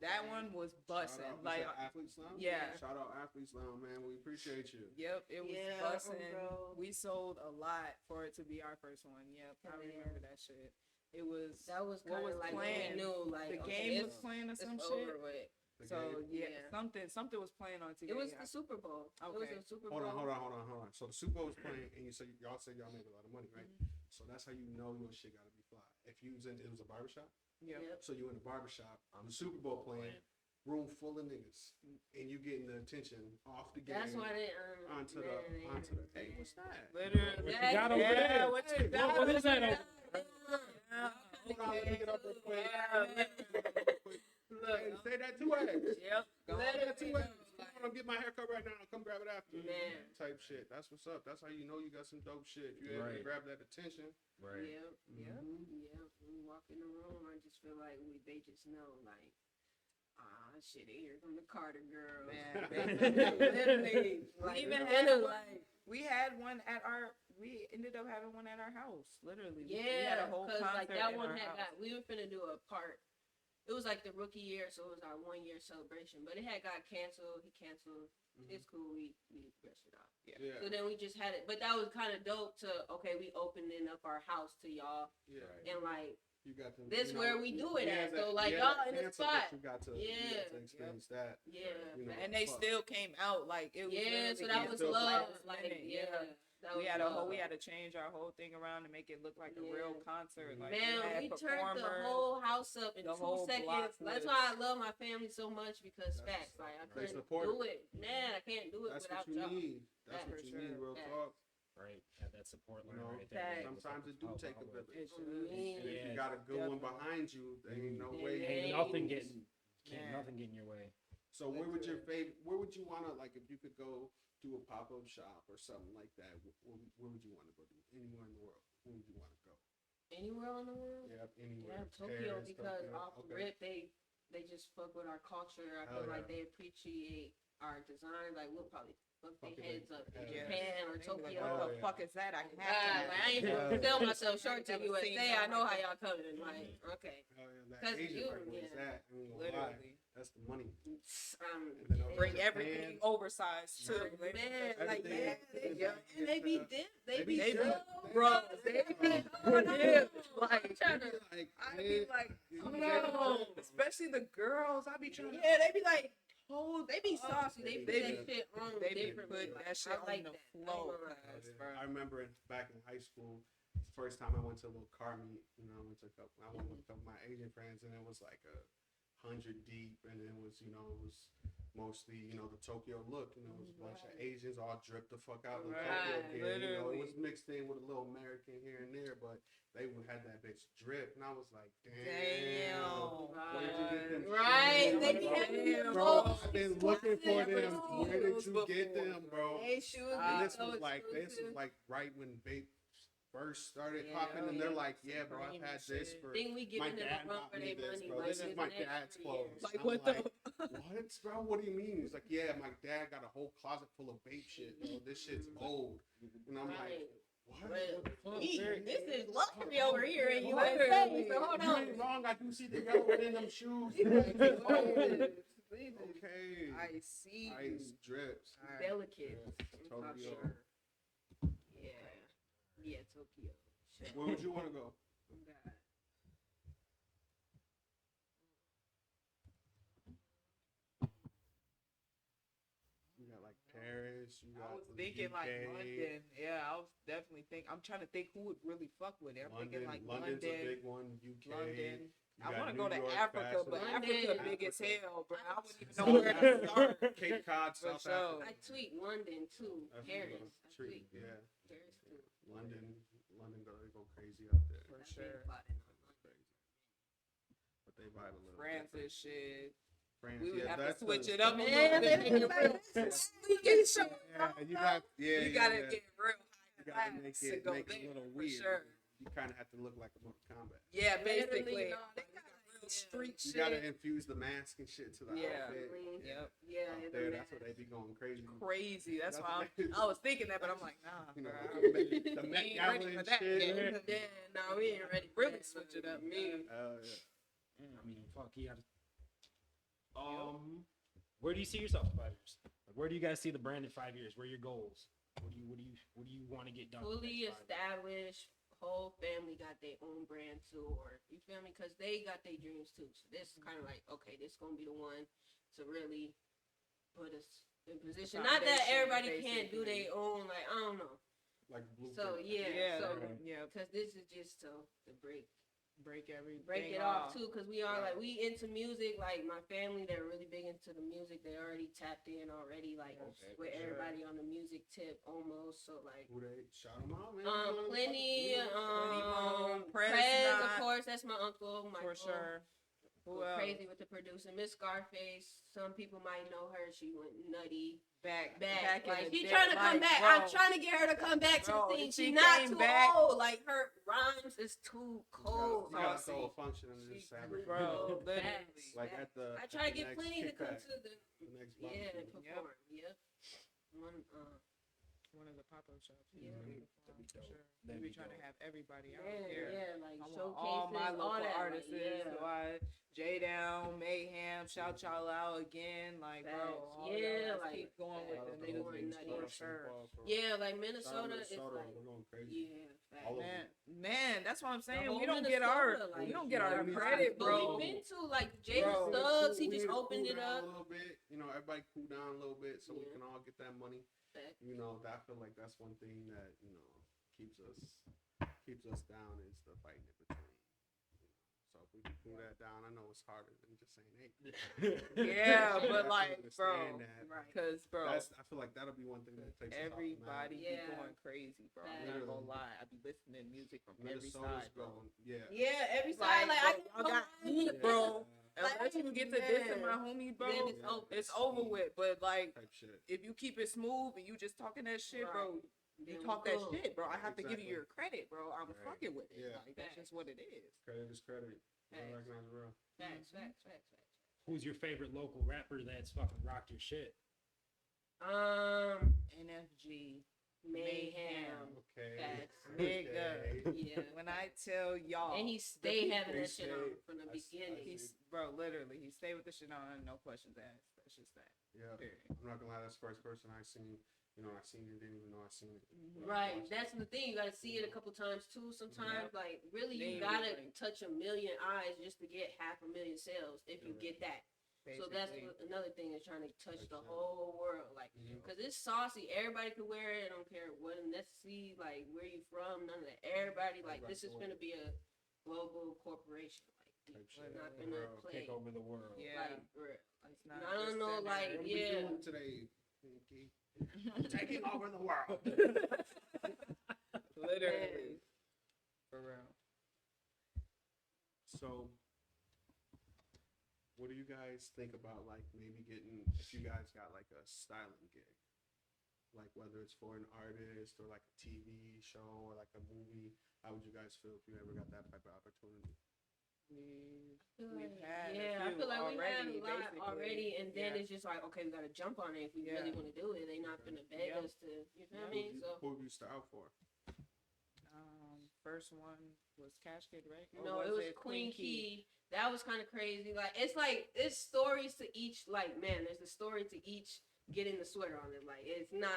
F: That one was busting. Like,
B: Athletes Lounge.
F: yeah.
B: Shout out Athletes Lounge, man. We appreciate you.
F: yep, it was
A: Yeah,
F: busting.
A: bro.
F: We sold a lot for it to be our first one. Yep, I
A: Yeah.
F: remember that shit. It was.
A: That was
F: What
A: kind
F: was
A: of like
F: playing?
A: we knew, like
F: The
A: okay,
F: game was
A: it's-
F: playing or
A: it's
F: some
A: over
F: shit.
A: with.
B: The
F: So
B: game?
F: yeah, something was playing on TV.
A: It was the Super Bowl. It was
F: Okay.
A: the Super Bowl.
B: Hold on. So the Super Bowl was playing, and y'all said y'all made a lot of money, right? So that's how you know your shit gotta be fly. If you was in, it was a barbershop.
F: Yep.
A: Yep.
B: So you in the barbershop, the Super Bowl playing, room full of niggas, and you getting the attention off the game.
A: That's why they
B: onto
A: man,
B: the. Hey, what's that?
F: Literally.
C: What you got over
F: Yeah,
C: there?
F: what you
B: Hey,
F: got
C: what
F: over
C: is that
F: there?
C: over
F: Yeah.
B: Hold on, let me get up real quick.
F: Look,
B: Hey, say that 2X.
F: yep. Go
B: Say
F: on.
B: that 2X. I'm gonna get my haircut right now. Come grab it after.
A: Man.
B: Type shit. That's what's up. That's how you know you got some dope shit. If you able to
C: Right.
B: grab that attention.
C: Right.
A: Yep.
F: Yeah.
A: Yeah. When we walk in the room, I just feel like they just know, like, shit, they hear from the Carter girls.
F: Man,
A: Literally. Like,
F: we even
A: you
F: had
A: know,
F: one. We had one at our. We ended up having one at our house. Literally. We had
A: Yeah,
F: a whole
A: because like
F: concert
A: that
F: in
A: one
F: our
A: had
F: house.
A: got. We were finna do a part. It was like the rookie year, so it was our 1 year celebration. But it had got canceled. He canceled. It's cool. We rushed it off.
B: Yeah.
A: So then we just had it. But that was kind of dope to we opening up our house to y'all
B: Yeah.
A: and like.
B: You got to.
A: This where we do it at,
B: that-
A: so, like,
B: yeah,
A: y'all
B: that
A: in the
B: cancel,
A: spot.
B: but You got to experience that.
A: Yeah.
B: You know,
F: And they
B: fuck.
F: still came out like it was.
A: Yeah, so
F: literally
A: that was
B: still
A: love.
F: last
A: Like,
F: minute,
A: yeah. That
F: We
A: was
F: had
A: love.
F: we had to change our whole thing around to make it look like a real
A: Yeah.
F: concert. Like
A: Man,
F: had
A: we turned the
F: performers.
A: whole house up in
F: the
A: 2
F: whole
A: seconds.
F: block
A: That's
F: was-
A: why I love my family so much because
B: That's
A: facts.
B: what's up.
A: Like I
B: They
A: couldn't
B: support
A: do it. Man, I can't do it
B: That's
A: without
B: what you
A: y'all.
B: need. That's
A: Yeah,
B: what
F: for
B: you
F: sure.
B: need. Real
A: Yeah.
B: talk.
C: Right. Have that support
B: You
C: line
B: know,
C: right there.
B: sometimes it do take a village.
F: It should.
A: Mm.
B: And if
C: Yeah.
B: you got a good one
F: Definitely.
B: behind you, there ain't no
A: Yeah.
B: way.
C: Ain't
A: Yeah.
C: nothing
A: Yeah.
C: getting, can't
F: Man.
C: nothing get in your way.
B: So where would your favorite? Where would you want to like if you could go do a pop up shop or something like that? Where would you want to go do? Anywhere in the world? Where would you want to go?
A: Anywhere in the world?
B: Yep, anywhere.
A: Yeah, Tokyo
B: Paris,
A: because
B: Tokyo.
A: off the rip they just fuck with our culture. I
B: Hell
A: feel like
B: yeah.
A: they appreciate our design. Like we'll probably fuck their
B: Fucking
A: heads up in
B: hell
F: yeah.
A: Japan or
F: They be like,
A: Tokyo.
F: what
B: Oh,
F: the
B: yeah.
F: fuck is that? I
A: God,
F: have
A: like, I ain't
B: Yeah.
A: gonna sell myself short to
F: Never seen
A: USA. I
F: nothing
A: know
F: like
A: how
F: that.
A: y'all coming. Like, okay.
B: Hell yeah, that
A: 'Cause
B: Asian
A: you-
B: right where it's
A: yeah.
B: at. I ain't gonna lie.
F: Literally.
B: That's the money.
A: Um,
B: then over
F: Bring
B: Japan.
F: everything oversized too.
A: man, like
B: Everything.
A: yeah,
B: Yeah.
A: and they be dip, they be
F: They be-
A: so
F: bro,
A: they be
F: dip.
A: like
F: Like,
A: tryna,
B: Like,
F: I be like,
B: you
F: oh
B: get
F: no.
B: it.
F: Especially the girls, I be trying to.
A: yeah, they be like, oh, they be saucy, they put
B: They
A: that
B: be-
A: shit on
F: They be
A: differently.
F: put
A: Like,
F: that shit
A: I like
F: on the
A: that. I ain't
F: flow.
A: gonna lie.
F: cuz, bro.
B: I remember back in high school, first time I went to a little car meet, you know, I went with a couple of my Asian friends, and it was like 100 deep, and it was, it was mostly, the Tokyo look, it was a bunch of Asians all dripped the fuck out in
F: Right,
B: Tokyo gear, it
F: literally.
B: was mixed in with a little American here and there, but they would have that bitch drip, and I was like, damn. Where did you get them
A: Right,
B: shoes,
A: they be
B: bro?
A: having
B: Bro,
A: those
B: I've been looking for them.
A: exclusive
B: Where did you
F: before.
B: get them, bro?
A: They shoes be
B: And this
A: so
B: was like
A: exclusive.
B: right when vape first started
A: Yeah,
B: popping, and
A: yeah.
B: they're like, yeah, bro, I've
F: Supreme
B: had
F: and
B: this
F: shit.
B: for
A: Think we
B: my
A: giving them
B: dad
A: a run
B: bought
A: for
B: me
A: their
B: this,
A: money?
B: bro.
A: Like,
B: This is my
A: isn't that
B: dad's
A: for
B: clothes.
A: years?
F: Like,
B: I'm
F: what
B: like,
F: the?
B: what, bro? What do you mean? He's like, yeah, my dad got a whole closet full of vape shit, bro. This shit's old. And I'm like,
A: Right.
B: What?
A: This is luxury over here in
F: Literally.
A: USA. So hold
B: You
A: on.
B: ain't wrong. I do see the yellow in them shoes. Okay.
F: I see.
B: Ice drips.
A: Delicate. I'm not
B: Tokyo.
A: sure. Yeah, Tokyo. Shit.
B: Where would you want to go?
A: Oh, God.
B: You got like Paris. You got
F: I was thinking
B: UK,
F: like London. Yeah, I was definitely I'm trying to think who would really fuck with it. I'm thinking like
B: London's a
F: London.
B: big one. UK.
F: London.
B: You
F: I
B: got
F: want to
B: New
F: go to
B: York,
F: Africa, but
B: Fashion.
F: Africa
A: London.
F: big as hell, bro. I wouldn't even know
B: South
F: where to start.
B: Cape Cod,
F: For
B: South
F: sure.
B: Africa.
A: I tweet London too.
B: That's
A: Paris.
B: a
A: I
B: treat.
A: tweet
B: Yeah.
A: Paris too.
B: London go crazy out there.
F: For
A: I've been
F: sure.
A: plotting on
B: That's
A: London.
B: crazy. But they vibe a little
F: France
B: different.
F: and shit.
B: France,
F: We would
B: yeah,
F: have to
B: that's
F: switch
B: the-
F: it up a
A: Man,
F: little
A: they
F: bit.
A: make it real.
F: We can show
B: Yeah, you got. Yeah,
F: you
B: yeah,
F: gotta
B: yeah.
F: get real
B: You gotta
F: high
B: make
F: to
B: it
F: go
B: make
F: there,
B: it a little
F: for
B: weird.
F: sure.
B: You kind of have to look like a Mortal Kombat.
F: Yeah,
A: Literally,
F: basically.
A: no,
F: They
A: you
F: got
A: gotta-
F: real
A: yeah.
F: street
B: You
F: shit.
B: gotta infuse the mask and shit to the
F: Yeah.
B: outfit.
A: Definitely.
F: Yep.
A: Yeah,
B: Out
A: the
B: there, that's
A: mask.
B: what they be going crazy.
F: Crazy. That's
B: That's
F: why
B: what-
F: I was thinking that, but I'm like, nah,
B: You know,
F: bro.
B: the
F: We
B: Met
F: ain't
B: Gala
F: ready for
B: and
F: that
B: shit.
F: yet.
A: Yeah, no, we ain't ready. for
F: Really
A: that,
F: switch
A: no.
F: it up.
A: Me.
B: Yeah.
C: I mean, fuck, you gotta. Where do you see yourself in 5 years? Like, where do you guys see the brand in 5 years? Where are your goals? What do you want to get done? in the
A: Fully
C: next 5 years?
A: established. Whole family got their own brand too, or you feel me? Because they got their dreams too. So this is kind of like, okay, this gonna be the one to really put us in position. Not that
F: Foundation,
A: everybody can't do
F: basically.
A: their own, like I don't know.
B: Like blue.
A: So yeah,
F: Yeah,
A: so
F: yeah.
A: because this is just to break
F: Break everything
A: it off too, because we are like we into music. Like my family, they're really big into the music. They already tapped in already, like
B: Okay,
A: with
B: for sure.
A: everybody on the music tip almost. So like.
B: Who they shout them out, man.
A: Plenty,
F: Prez
A: Prez, of
F: Knot.
A: course, that's my uncle,
F: For sure. Who
A: Go
F: else?
A: crazy with the producer, Miss Scarface. Some people might know her. She went nutty.
F: Back
A: Back,
F: in
A: like
F: the
A: she
F: day,
A: trying to come
F: like,
A: back.
F: bro,
A: I'm trying to get her to come back to
F: Bro,
A: the scene.
F: she
A: She not
F: came
A: too
F: back.
A: old. Like her rhymes is too cold.
B: You gotta
F: Saucy.
B: throw a function in
A: She
B: this Saturday.
F: Bro, literally.
A: Facts,
B: Like
A: facts.
B: at the.
A: I
B: at
A: try to
B: the
A: get
B: next
A: plenty to come
B: kickback,
A: to the
B: next
A: yeah
B: barbecue.
A: perform. Yep. One
F: One of the pop-up shops.
A: Yeah.
F: For sure.
C: That'd
F: We
C: be
F: trying to
C: dope.
F: have everybody out
A: yeah,
F: here.
A: yeah, like
F: I want
A: showcases,
F: all my local
A: that,
F: artists.
A: Like, yeah.
F: So J Down, Mayhem, shout y'all out again. Like, bro,
A: Facts.
F: all
A: Yeah,
F: y'all
A: like,
F: keep going with
A: facts.
F: the
A: They
F: new
A: going
F: things
A: nutty.
F: for sure.
A: Yeah, like
B: Shout out
A: Minnesota, it's
B: Minnesota,
A: like
B: we're going crazy.
A: yeah, facts.
B: All of
F: Man, that's what I'm saying.
A: whole
F: We don't get our
A: Minnesota, like,
F: we don't get our
B: yeah, we
F: credit,
A: But
F: bro.
A: we've been to like Jalen
F: Bro.
A: Suggs, he
B: We
A: just
B: need to
A: opened
B: cool
A: it
B: down
A: up.
B: a little bit. You know, everybody cool down a little bit so we
A: Yeah.
B: can all get that money.
A: Facts.
B: You know, I feel like that's one thing that keeps us down is the fighting in between. So if we can cool that down, I know it's harder than just saying, hey.
F: Yeah,
B: I
F: but
B: can
F: like, bro,
B: understand that.
A: Right.
F: cause bro,
B: I feel like that'll be one thing that takes us off the map.
F: everybody
A: Yeah.
F: be going crazy, bro. I'm
A: Facts.
F: not gonna lie. I be listening to music from every
B: Minnesota's
F: side, bro.
B: going, yeah.
A: Yeah, every side, like I
F: bro, y'all got heat,
B: Yeah.
F: bro.
A: Like,
F: Unless you get to dissing my
A: yeah.
F: homies, bro,
A: Then it's
B: Yeah.
A: over.
F: it's over with. But like,
B: Type shit.
F: if you keep it smooth and you just talking that shit, bro,
A: Right.
F: you
A: Then
F: talk
A: we
F: that
A: cool.
F: shit, bro. I have to give
B: Exactly.
F: you your credit, bro. I'm
B: Right.
F: fucking with it.
B: Yeah.
F: Like that's just what it is.
B: Credit is credit. I
A: Facts.
B: recognize it real.
A: Facts, facts, facts, facts.
C: Who's your favorite local rapper that's fucking rocked your shit?
F: NFG,
A: Mayhem.
B: Okay.
A: Facts.
F: Nigga.
B: Okay.
A: Yeah.
F: When I tell y'all,
A: And he stayed having
B: They
A: that shit on
B: stayed-
A: from the
B: I s- I
A: beginning.
B: see.
F: he's bro, literally, he stayed with the shit on, no questions asked. That's just that.
B: Yeah.
F: Period.
B: I'm not gonna lie, that's the first person I seen. I seen it, didn't even know I seen it.
A: Right, that's the thing. You gotta see it a couple times too. Sometimes, like, really,
F: Then
A: you
F: you
A: gotta
F: like-
A: touch 1,000,000 eyes just to get 500,000 sales if you get that. So that's
F: Basically.
A: another thing is trying to touch the
B: Touch that.
A: whole world, like,
B: Mhm.
A: cause it's saucy. Everybody could wear it. I don't care what ethnicity, like, where you from, none of that. Everybody, like, this is gonna be a global corporation. Like,
B: Type
A: it's
B: shit.
A: not
B: For
A: gonna
B: real.
A: play.
C: Take over the world.
F: Yeah.
A: Like, for real. Like,
F: It's not
A: I don't
F: just
A: know,
F: that
A: like,
B: What are we
A: yeah.
B: doing today, Pinky? Taking over the world.
F: Literally. For real.
B: So, what do you guys think about, like, maybe getting, if you guys got, like, a styling gig? Like, whether it's for an artist or, like, a TV show or, like, a movie. How would you guys feel if you ever got that type of opportunity?
F: We've had
A: Yeah,
F: a
A: I
F: few
A: feel like we had
F: already,
A: a lot
F: basically.
A: already, and then
F: Yeah.
A: it's just like, okay, we gotta jump on it if we
F: Yeah.
A: really want to do it. They're not gonna beg
F: Yep.
A: us to, you feel
F: Yep.
A: me? So
B: Who would you style for?
F: first one was Cash Kid, right? Or
A: No, it was Queen Key. That was kind of crazy. Like it's stories to each. Like man, there's a story to each getting the sweater on it. Like it's not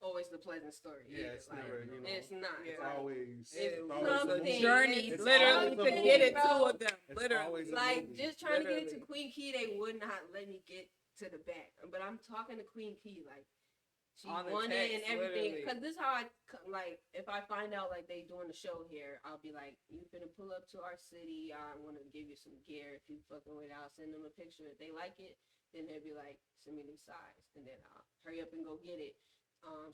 A: always the pleasant story.
B: Yeah,
A: either.
B: it's
A: like,
B: never, you know.
A: It's not.
F: Yeah.
B: It's
A: Like,
B: always,
F: It
B: it's
F: was
B: always
F: a
A: something.
F: journey,
A: It's
F: literally, to
A: something,
F: get it
A: bro.
F: to them.
B: It's
F: Literally.
B: always a
A: Like
B: movie.
A: just trying to get
F: Literally.
A: into Queen Key, they would not let me get to the back. But I'm talking to Queen Key, like she
F: On the
A: won it and
F: text,
A: everything.
F: literally.
A: Cause this is how like if I find out like they doing the show here, I'll be like, you finna pull up to our city. I want to give you some gear. If you fucking with it, I'll send them a picture. If they like it, then they'll be like, send me the size, and then I'll hurry up and go get it.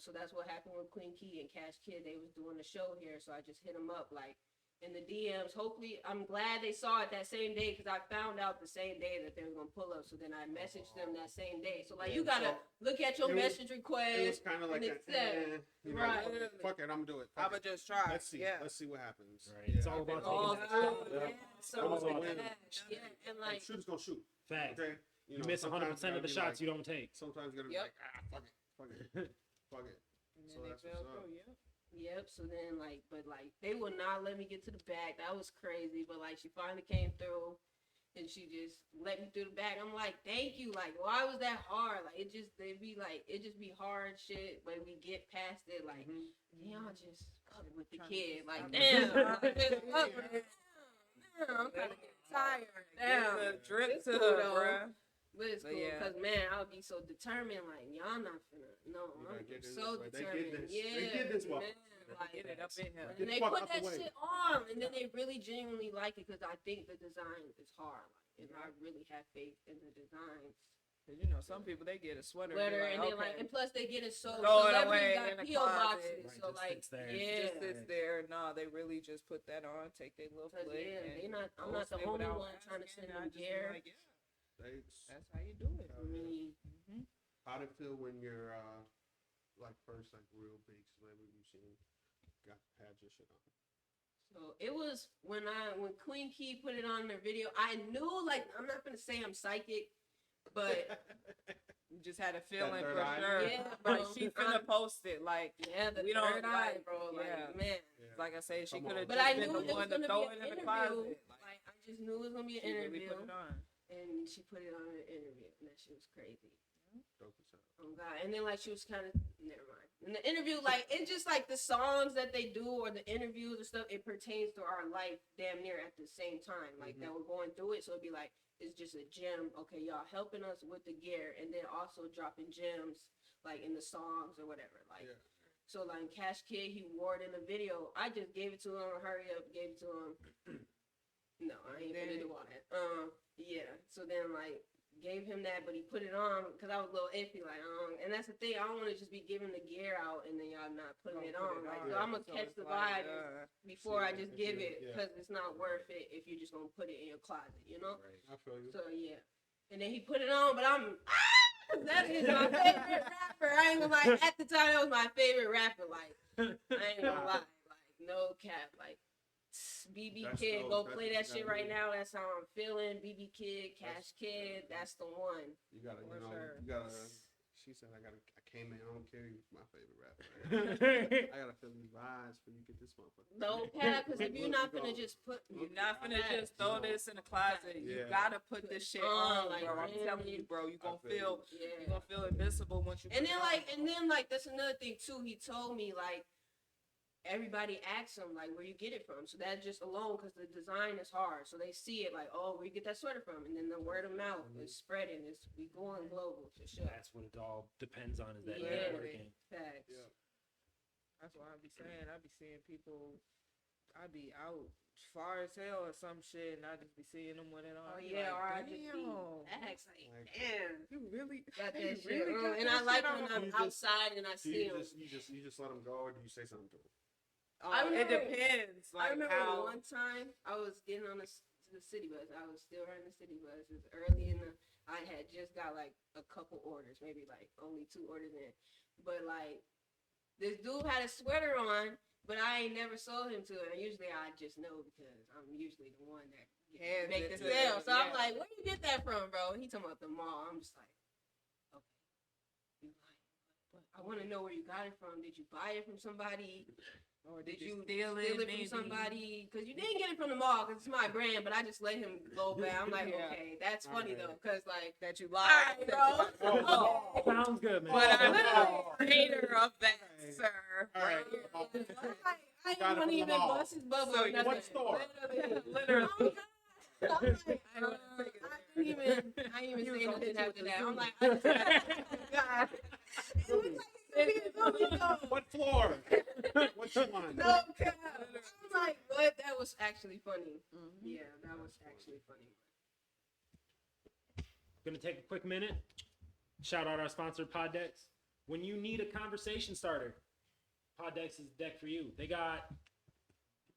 A: So that's what happened with Queen Key and Cash Kid. They was doing the show here, so I just hit them up like in the DMs. Hopefully, I'm glad they saw it that same day because I found out the same day that they were gonna pull up. So then I messaged them that same day. So like,
B: Yeah,
A: you gotta look at your
B: it was-
A: message
B: It was
A: request.
B: kind of like
A: and
B: that.
A: accept.
B: You know,
A: Right.
B: fuck it, I'm gonna do it.
F: I
B: Fuck
F: would
B: it.
F: just try.
B: Let's see.
F: Yeah.
B: Let's see what happens.
C: Right. It's all
B: I've been
C: about
F: all
C: taking
F: the
C: that
F: time.
C: shot.
A: Yeah,
B: Yeah.
A: so
B: Almost a win.
A: yeah, and
B: Like,
A: like
B: shoot's gonna shoot.
C: Fact.
B: Okay.
C: You
B: know,
C: miss
B: sometimes
C: 100% of the
B: gotta be
C: shots
B: like-
C: you don't take.
B: Sometimes you gotta be
F: Yep.
B: like, fuck it, fuck it, fuck it.
F: And
B: So
F: then they
B: that's
F: fell
B: what's up.
F: through, yeah.
A: yep. So then like, but like they would not let me get to the back. That was crazy. But like she finally came through. And she just let me through the back. I'm like, thank you. Like, why was that hard? Like, it just be hard shit. But we get past it. Like, y'all just fucking with the
F: Trying to
A: kid.
F: get
A: Like,
F: stopped.
A: damn.
F: Yeah.
A: Damn, I'm kind of getting tired. Damn.
F: Get the drip
A: It's
F: to
A: cool,
F: her,
A: though.
F: bruh.
A: But it's
F: But
A: cool
F: yeah.
A: because man, I'll be so determined. Like, y'all not finna. No,
B: You
A: I'm
B: gotta get in
A: so
B: this way. They
A: determined.
B: get this.
A: Yeah,
B: They get this one.
A: man. Like,
F: Get it up in here.
A: and
B: Get
A: they
B: the fuck
A: put
B: out the
A: that
B: way.
A: shit on, and then they really genuinely like it because I think the design is hard. Like, and I really have faith in the designs.
F: 'Cause, you know, some people, they get a sweater.
A: Sweater,
F: and
A: and
F: they're
A: then like,
F: okay.
A: and plus they get it so
F: Throw it
A: celebrities
F: away
A: got
F: in the
A: PO
F: closet.
A: boxes,
C: Right,
A: so
C: just
A: like,
C: sits there.
A: yeah,
F: Just sits there. No, they really just put that on, take their little
A: 'Cause,
F: flick.
A: yeah,
F: and
A: they not. I'm not
F: post
A: the
F: it
A: only
F: without
A: one trying to
F: asking.
A: send
F: I
A: them
F: just be
A: gear.
F: like, yeah,
B: They-
F: that's how you do it.
A: I mean,
B: How'd it feel when you're like first like real big celebrity you seen had your shit on?
A: so it was when Queen Key put it on their video. I knew, like, I'm not gonna say I'm psychic, but
F: You just had a feeling
B: third
F: for
B: eye?
F: sure.
A: Yeah,
F: Like,
A: bro.
F: she finna post it. Like,
A: yeah, the
F: We don't
A: third eye,
F: like-
A: bro.
F: yeah.
A: Like, man.
B: Yeah.
F: like I say, she
B: Come
F: could
B: on.
F: have
A: But
F: just
A: I
F: been
A: knew
F: the
A: it was
F: one to
A: gonna
F: throw
A: be
F: it
A: an
F: in the
A: interview.
F: closet.
A: Like, I just knew it was gonna be an
F: She really
A: interview,
F: put it on.
A: and she put it on an interview, and that shit was crazy.
B: Dope as hell.
A: Oh God! And then like she was kind of never mind. In the interview, like it's just like the songs that they do or the interviews or stuff. It pertains to our life damn near at the same time. Like that we're going through it. So it'd be like it's just a gem. Okay, y'all helping us with the gear, and then also dropping gems like in the songs or whatever. Like
B: Yeah.
A: so, like Cash Kid, he wore it in the video. I just gave it to him. Hurry up, gave it to him. No, I ain't gonna do all that. Yeah. So then like. Gave him that, but he put it on because I was a little iffy, like, and that's the thing. I don't want to just be giving the gear out and then y'all not putting it on. Like, so I'm gonna
F: So
A: catch
F: it's
A: the
F: like,
A: vibe before I
B: See,
A: just
B: if
A: give
B: you-
A: it
B: yeah.
A: because it's not worth it if you're just gonna put it in your closet, you know.
B: Right. I feel you.
A: So yeah, and then he put it on, but that is my favorite rapper. I ain't gonna lie. At the time, that was my favorite rapper. Like, I ain't gonna lie. Like, no cap. Like, BB
B: That's
A: Kid,
B: dope.
A: go
B: That's
A: play
B: what
A: that
B: you
A: shit
B: gotta
A: right
B: do.
A: now. That's how I'm feeling. BB Kid, Cash Kid, that's the one.
B: You gotta,
F: For
B: you know,
F: sure.
B: you gotta. She said, I came in. I don't care. You're my favorite rapper. I gotta feel these vibes for you to get this motherfucker.
A: No cap, because if you're not
B: Look,
A: gonna
B: you
A: just put,
F: You're not finna just throw this in the closet. You
B: Yeah.
F: gotta put this shit
A: On,
F: on,
A: like,
F: bro. I'm
A: really.
F: telling you, bro. You gonna
B: feel
F: feel,
A: yeah.
F: you gonna feel invincible once you.
A: And
F: put
A: then
F: it on.
A: like that's another thing too. He told me like everybody asks him like where you get it from. So that just alone because the design is hard. So they see it like, oh, where you get that sweater from, and then the word of mouth is spreading. It's we going global for sure.
C: That's what it all depends on, is that
A: Yeah.
C: networking.
A: Facts.
B: Yeah.
F: That's what I be saying. I be seeing people. I be out far as hell or some shit, and I just be seeing them with it on.
A: Oh
F: I be
A: yeah,
F: like,
A: or I just be
F: damn.
A: facts like,
B: Like-
A: damn.
F: You really
A: Got
F: you
A: that shit,
F: really got
A: and
F: that
A: I like
F: shit
A: when
F: on?
A: I'm
B: You just-
A: outside and I
B: So
A: see
B: you
A: them.
B: just let them go, or do you say something to them?
A: I
F: It
A: remember-
F: depends.
A: I
F: Like
A: remember
F: how.
A: one time I was getting on the city bus. I was still riding the city bus. It was early in the. I had just got like a couple orders, maybe like only 2 orders in. But like this dude had a sweater on, but I ain't never sold him to it. And usually I just know because I'm usually the one that
F: Hands
A: make
F: it
A: the
F: to
A: sale.
F: them,
A: So I'm
F: yeah.
A: like, where you get that from, bro? He talking about the mall. I'm just like, okay. He's like, but I want to know where you got it from. Did you buy it from somebody?
F: Or
A: Did you
F: steal
A: steal it
F: maybe?
A: from somebody? Because you didn't get it from the mall because it's my brand, but I just let him go back. I'm like,
F: Yeah.
A: okay, that's funny though, because like,
F: That you
A: all
F: lied.
A: right, bro.
B: Oh.
C: Sounds good, man.
F: But I'm
B: Oh.
F: a hater of that,
B: Okay.
F: sir.
B: All right.
A: I
B: Got it
A: didn't
B: from
A: even
B: the mall.
A: bust his bubble.
F: So
A: or
F: you-
A: nothing.
B: what store?
F: Literally.
A: Oh, God. I'm like,
F: I wouldn't take it
A: I didn't even say nothing after that. I'm like, God. It looks like it's gonna be a zombie.
B: What floor? What you want?
A: No, God. I'm like, what? That was actually funny. Yeah, that was actually funny.
C: Gonna take a quick minute. Shout out our sponsor, Poddex. When you need a conversation starter, Poddex is the deck for you. They got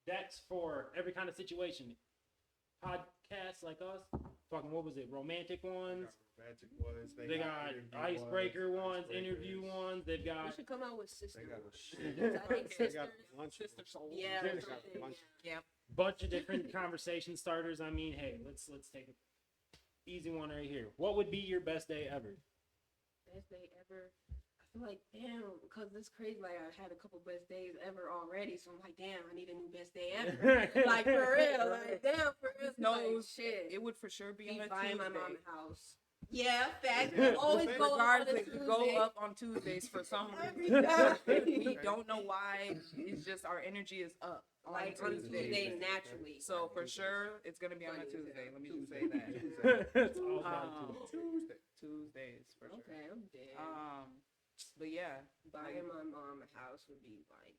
C: decks for every kind of situation. Podcasts like us, fucking what was it? Romantic ones.
B: Romantic ones.
C: They got
B: interview
C: icebreaker ones,
B: icebreakers.
C: interview ones. They've
A: We
C: got
A: should come out with
B: They
A: sister.
B: got
A: ones.
B: shit.
A: I think
B: They
A: sister.
B: got lunch.
F: Sister soul.
A: Yeah,
B: They
A: or
B: got
A: something.
B: lunch.
F: Yeah.
C: bunch of different conversation starters. I mean, hey, let's take an easy one right here. What would be your best day ever?
A: Best day ever. I feel like, damn, because it's crazy. Like, I had a couple best days ever already, so I'm like, damn, I need a new best day ever. Like, for real. Like, damn, for real.
F: No,
A: Like, shit.
F: it would for sure be
A: Be
F: on a
A: buying my
F: Tuesday.
A: mom a house. Yeah, fact.
B: Yeah.
A: Always go up on a
F: Regardless,
A: Tuesday.
F: go up on Tuesdays for some
A: Every
F: reason.
A: time.
F: We don't know why. It's just our energy is up
A: Like,
F: on
A: on
F: Tuesdays.
A: Tuesday, naturally.
F: So for sure, it's gonna be on a
A: Funny as
F: Tuesday.
A: hell.
F: Let me just say
B: Tuesday.
F: that.
C: It's all about
B: Tuesday.
F: Tuesdays for sure.
A: Okay, I'm dead.
F: But yeah,
A: Buying my mom a house would be like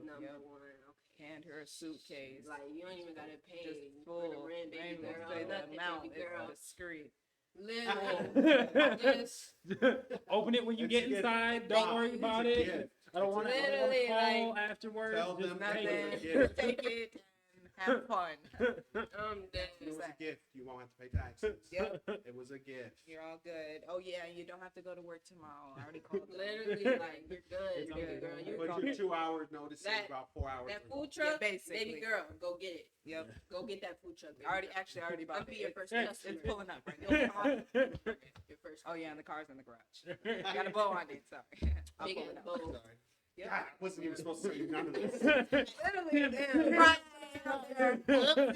A: number
F: yep.
A: one. Okay.
F: Hand her a suitcase.
A: Like, you don't even gotta pay
F: Just
A: for the
F: full.
A: rent, baby
F: Ain't
A: girl.
F: gonna say the
A: Nothing,
F: amount.
A: baby girl.
F: It's discreet.
A: Literally. Just
C: Open it when you
B: It's
C: get
B: a gift.
C: inside. Don't
B: Nah,
C: worry
B: it's
C: about
B: a
C: it.
B: gift.
C: I don't want to
A: Literally,
C: call afterwards.
B: Tell
C: Just
B: them
C: take
B: that
C: it.
B: it's a
F: Nothing.
B: gift.
F: Take it and have fun.
A: I'm dead.
B: It was a gift. You won't have to pay taxes.
F: Yep.
B: It was a gift.
F: You're all good. Oh yeah, you don't have to go to work tomorrow. I already called them.
A: Literally, like, you're good,
C: It's
A: baby
C: okay.
A: girl.
F: But
A: You're
B: But your 2 hours notice is
A: That-
B: about 4 hours.
A: that
B: ago.
A: food truck,
F: basically.
A: baby girl, go get it.
F: Yep.
A: Go get that food truck. Baby
F: I already
A: girl.
F: already bought
A: I'll be
F: it.
A: your first
F: It's
A: customer.
F: pulling up right now.
A: Your first.
F: Oh yeah, and the car's in the garage. Got a bow on it. Sorry. I'll
A: Big
F: pull
A: ass
F: it out.
A: bowl.
B: Sorry.
F: Yep.
B: God, I wasn't even supposed to say none of this.
A: Literally, damn. Right out there.
B: All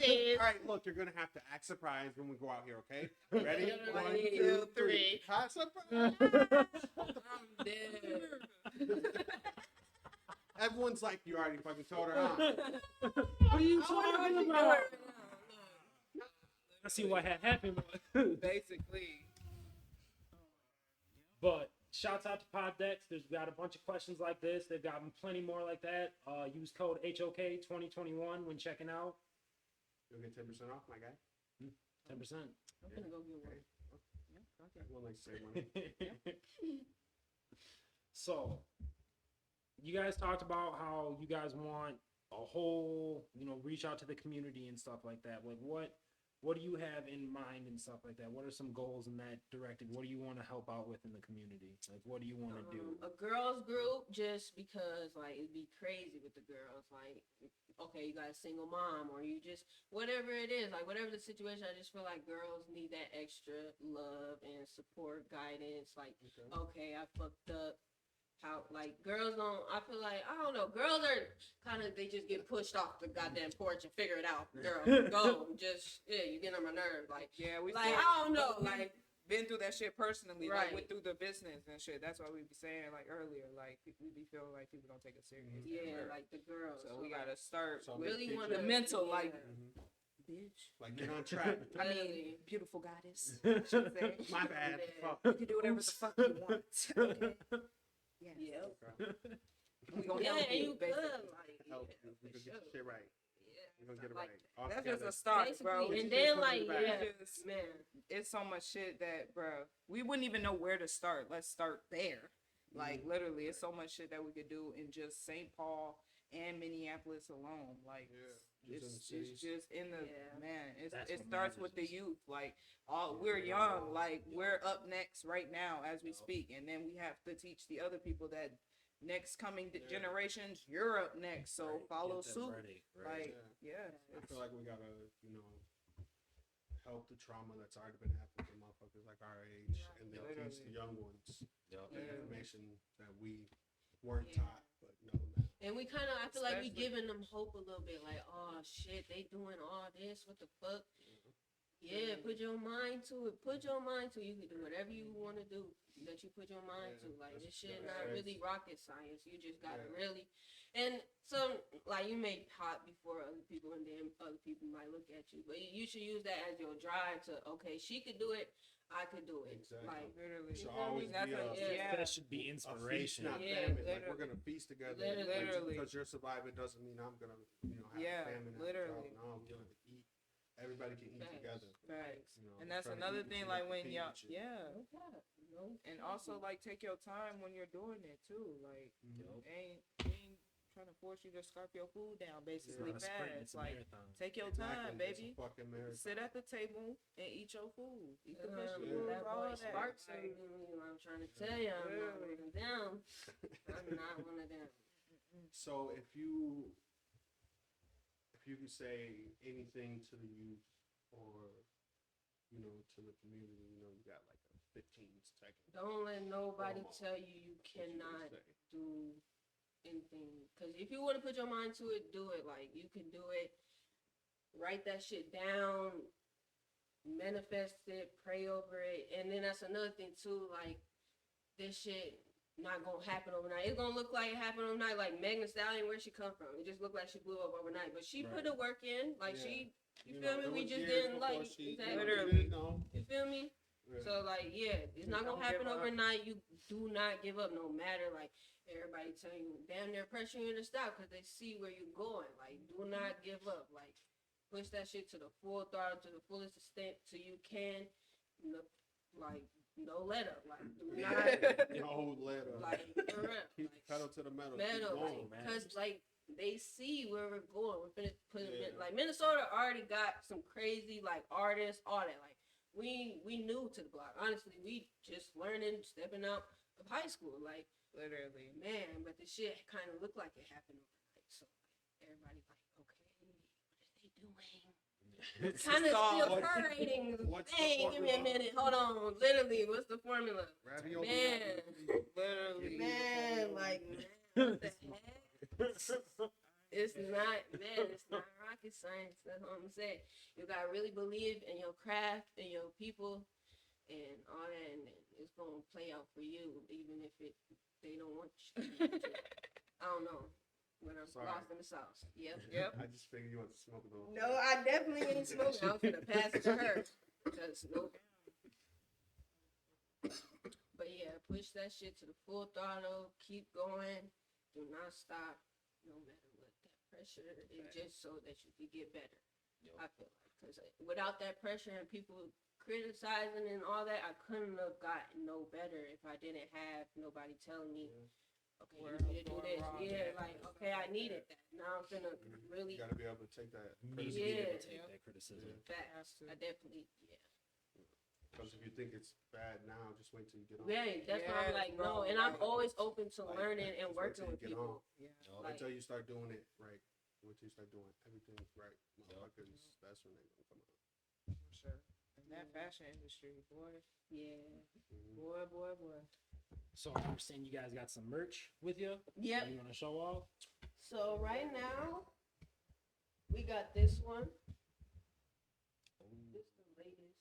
B: right, look, you're gonna have to act surprised when we go out here, okay? Ready?
A: Literally.
B: 1, 2, 3. Act surprised.
A: I'm dead.
B: Everyone's like, you already fucking told her, huh?
C: What are you
A: I wonder what
C: talking
A: she
C: about?
A: doing.
C: I see what had happened.
F: Basically.
C: But shouts out to Poddex. There's got a bunch of questions like this. They've got plenty more like that. Use code HOK 2021 when checking out.
B: You'll get 10% off, my guy.
C: 10%.
A: I'm gonna go get one.
B: Everyone likes to say money.
C: So, you guys talked about how you guys want a whole, reach out to the community and stuff like that. Like, what do you have in mind and stuff like that? What are some goals in that directive? What do you want to help out with in the community? Like, what do you want to do?
A: A girls group, just because like it'd be crazy with the girls. Like, okay, you got a single mom, or you just whatever it is, like whatever the situation. I just feel like girls need that extra love and support, guidance. Like, okay, I fucked up. How like girls don't? I feel like I don't know. Girls are kind of they just get pushed off the goddamn porch and figure it out. Girl, go just you get on my nerve. Like
F: Yeah, we
A: like
F: still-
A: I don't know.
F: we
A: Like
F: been through that shit personally,
A: Right.
F: like went through the business and shit. That's why we be saying like earlier, like we be feeling like people don't take us serious.
A: yeah, like the girls.
F: So we
A: like,
F: gotta start
B: So
F: with
A: really
B: big
A: want
F: the mental, like,
B: Mhm.
F: bitch.
B: Like, get on track.
F: I
A: Literally.
F: mean, beautiful goddess. I should say.
B: My bad.
A: Yeah.
B: Fuck.
F: You can do whatever the fuck you want. Okay. Yes.
A: Yep.
F: We gonna
A: Yeah,
F: help
A: and
F: you,
A: you could
F: basically.
A: like
B: Help.
A: yeah,
B: We're
A: for
B: gonna get
A: sure.
B: your shit right.
A: Yeah.
B: We're gonna get it
A: Like,
B: right. All
F: That's
B: together.
F: just a start, bro.
A: Basically,
F: We
A: and
F: just
A: then
B: put it
A: like
B: back.
A: yeah,
F: just-
A: man.
F: it's so much shit that, bro, we wouldn't even know where to start. Let's start there. Like, literally, it's so much shit that we could do in just St. Paul and Minneapolis alone. Like,
B: Yeah, just in the
F: it's
B: cities.
F: just in the
A: Yeah.
F: man.
C: That's
F: It
C: what
F: starts
C: matters.
F: with the youth. Like, we're young. Like, we're up next right now as we speak, and then we have to teach the other people that next coming generations. You're up next, so follow suit. Like, yeah,
B: I feel like we gotta, help the trauma that's already been happening to motherfuckers like our age, and then teach the young ones the information that we weren't
A: Yeah.
B: taught, but know now.
A: And we kind of, I feel like we
F: Especially-
A: giving them hope a little bit, like, oh shit, they doing all this, what the fuck? Yeah, put your mind to it. Put your mind to it. You can do whatever you want to do that you put your mind
B: Yeah,
A: to. Like,
B: that's-
A: this shit
B: that's
A: not
B: right.
A: really rocket science. You just gotta
B: Yeah.
A: really, and some, like, you may pop before other people, and then other people might look at you. But you should use that as your drive to, okay, she could do it, I could do it.
B: Exactly.
A: Like,
F: Literally.
B: Should
A: You feel
B: always
A: me?
F: That's
B: be
F: what-
B: a,
F: yeah.
C: That should be
B: a feast,
C: inspiration.
B: not
A: Yeah,
B: famine. Like
F: literally.
B: we're gonna feast together.
A: Literally.
B: Like, because you're surviving doesn't mean I'm gonna, have
F: Yeah,
B: famine. at the
F: literally.
B: job. No, we're gonna eat. Everybody can eat
A: Facts.
B: together.
F: Facts.
B: You know,
F: And that's
B: try to
F: another
B: eat what
F: thing,
B: you
F: like
B: have to
F: when
B: feed
F: y'all,
B: and shit.
F: yeah.
A: no cap, no
F: And
A: cap.
F: also, like, take your time when you're doing it too. Like,
B: Mhm.
F: ain't trying to force you to scarf your food down,
C: It's
F: basically
C: not a sprint,
F: fast.
C: it's a
F: Like,
C: marathon.
F: take your
B: Exactly,
F: time,
B: it's a
F: baby.
B: fucking marathon.
F: Sit at the table and eat your food. Eat the
A: Yeah,
F: vegetables,
A: that
F: all
A: boy
F: that.
A: Sparks
F: Like,
A: in me. I'm trying to tell you, I'm not
F: Literally.
A: one of them. I'm not one of them.
B: So if you could say anything to the youth or to the community, you got like a 15-second.
A: Don't let nobody
B: Promo.
A: tell you you
B: what you would
A: cannot
B: say.
A: do anything. Because if you want to put your mind to it, do it. Like, you can do it. Write that shit down. Manifest it. Pray over it. And then that's another thing, too. Like, this shit not gonna happen overnight. It's gonna look like it happened overnight. Like, Megan Thee Stallion, where'd she come from? It just looked like she blew up overnight. But she put
C: Right.
A: the work in. Like,
B: Yeah.
A: you feel me?
B: it
A: We
B: was
A: just
B: years
A: didn't,
B: before
A: like,
B: she,
A: exactly.
F: Literally.
A: You feel me?
B: Yeah.
A: So like, yeah, it's not
F: Don't
A: gonna happen
F: give up.
A: overnight. You do not give up, no matter like everybody telling you, damn, they're pressuring you to stop because they see where you're going. Like, do not give up. Like, push that shit to the full throttle, to the fullest extent, till you can. No, like, no let up. Like, do not,
B: No letter.
A: like, for real.
B: Keep
A: Like,
B: pedal to the metal.
A: metal,
B: Keep going.
C: man.
A: because like they see where we're going. We're finna put them in,
B: Yeah.
A: like Minnesota already got some crazy like artists, all that. Like we new to the block. Honestly, we just learning, stepping out of high school. Like
F: literally.
A: man, but the shit kind of looked like it happened overnight. So like, everybody like, okay, what are they doing?
C: It's
A: Kind of
F: all-
A: still
B: what's-
A: percolating.
B: what's the
A: Dang, give me a
B: formula?
A: minute. Hold on. Literally, what's the formula?
B: Ravioli.
A: Man.
F: Literally.
A: Man, like, man, what the heck? It's not, man, it's not rocket science. That's what I'm saying. You gotta really believe in your craft and your people and all that, and it's gonna play out for you, even if they don't want you. I don't know. When I'm
B: Sorry.
A: lost in the sauce. Yep.
F: Yep.
B: I just figured you want to smoke a little.
A: No, I definitely ain't smoking. I was gonna pass it to her. Because nope. But yeah, push that shit to the full throttle. Keep going. Do not stop. No matter what. That pressure is just so that you can get better. I feel like. Because without that pressure and people criticizing and all that, I couldn't have gotten no better if I didn't have nobody telling me, okay,
F: Where
A: you need to do
F: I'm
A: this.
F: going wrong
A: Yeah,
F: at.
A: like, okay, I needed that. Now I'm gonna really
B: You gotta be able to take that.
C: You need to be able to
A: Yeah.
C: take that criticism.
A: fast. I definitely, yeah.
B: Because if you think it's bad now, just wait till you get on.
A: Yeah, that's why I'm
F: Yes,
A: like,
F: bro.
A: no, and I'm always open to
B: Like,
A: learning and
B: just wait
A: working
B: till you
A: with
B: get
A: people.
B: on.
F: Yeah.
A: Like-
B: Until you start doing it right. Wait till you start doing everything right, motherfuckers. That's when they're gonna come out.
F: For sure. In that fashion industry, boy.
A: Yeah.
B: Mhm.
F: Boy.
C: So I understand you guys got some merch with you.
A: Yep.
C: You want to show off?
A: So right now, we got this one. This the latest.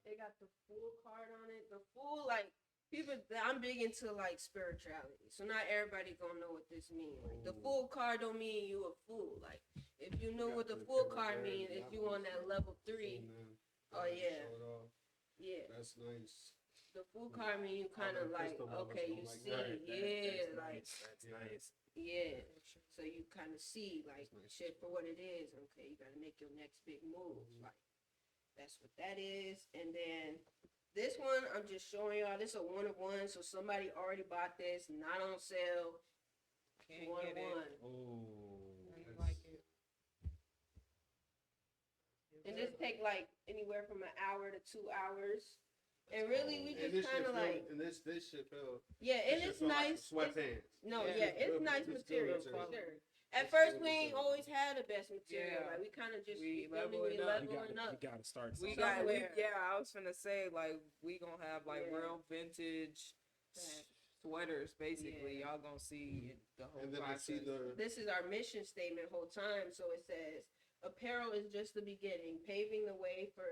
A: They got the full card on it. The full, like, people, I'm big into, like, spirituality. So not everybody gonna know what this means. Like, the full card don't mean you a fool. Like, if you know
B: got
A: what the
B: the
A: full
B: camera
A: card
B: there,
A: means,
B: the
A: if you on that level 3,
B: And then,
A: Oh, yeah.
B: Show it off.
A: yeah.
B: That's nice.
A: The full card mean you kind of
B: them
A: like,
B: crystal levels
A: okay,
B: don't
A: you
B: like
A: see,
B: that.
A: yeah, like,
C: That's
B: Yeah.
C: nice.
A: yeah. So you kind of see, like,
B: That's nice.
A: shit for what it is. Okay, you gotta make your next big move.
B: Mhm.
A: Like, that's what that is. And then this one, I'm just showing y'all. This is a 1 of 1. So somebody already bought this, not on sale.
F: Can't
A: 1
F: get
A: of
F: it.
A: 1.
C: Oh.
F: I like it.
A: And this take like anywhere from an hour to 2 hours. And really, we
B: And
A: just
B: this
A: kind
B: shit
A: of
B: feel,
A: like,
B: and this shit feel.
A: yeah, and
B: this
A: it's
B: shit feel like
A: nice.
B: some sweatpants.
A: No,
F: Yeah,
A: yeah,
B: it's
A: it's
B: good-
A: nice
B: it's good
A: material
B: material.
A: for sure. At
B: It's
A: first,
B: good
A: we ain't
B: material.
A: always had the best material.
F: Yeah.
A: Like, we kind of just,
F: We
A: you feel me?
F: leveling
A: We
F: up.
C: You
A: leveling
C: got
A: up.
C: you got to start.
F: We
C: somewhere.
F: got, we,
A: Somewhere.
F: yeah, I was finna say, like, we gonna have, like,
A: Yeah.
F: real vintage
A: Facts.
F: sweaters, basically.
A: Yeah.
F: Y'all gonna see the whole
B: And then I see
F: process.
A: This is our mission statement whole time. So it says, apparel is just the beginning, paving the way for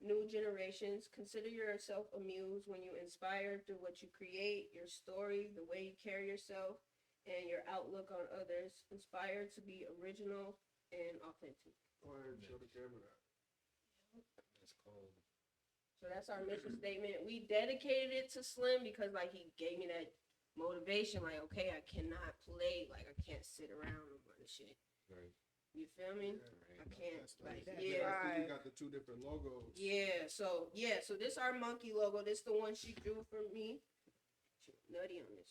A: new generations. Consider yourself a muse when you inspire through what you create, your story, the way you carry yourself, and your outlook on others. Inspired to be original and authentic.
B: Go ahead and show the camera that.
C: That's cold.
A: So that's our mission statement. We dedicated it to Slim because like he gave me that motivation, like, okay, I cannot play, like I can't sit around and run the shit.
C: Right.
A: You feel me?
B: Yeah.
A: I can't like
F: That's
A: yeah.
B: I see you
F: right.
B: got the two different logos.
A: So this our monkey logo. This the one she drew for me. She was nutty on this.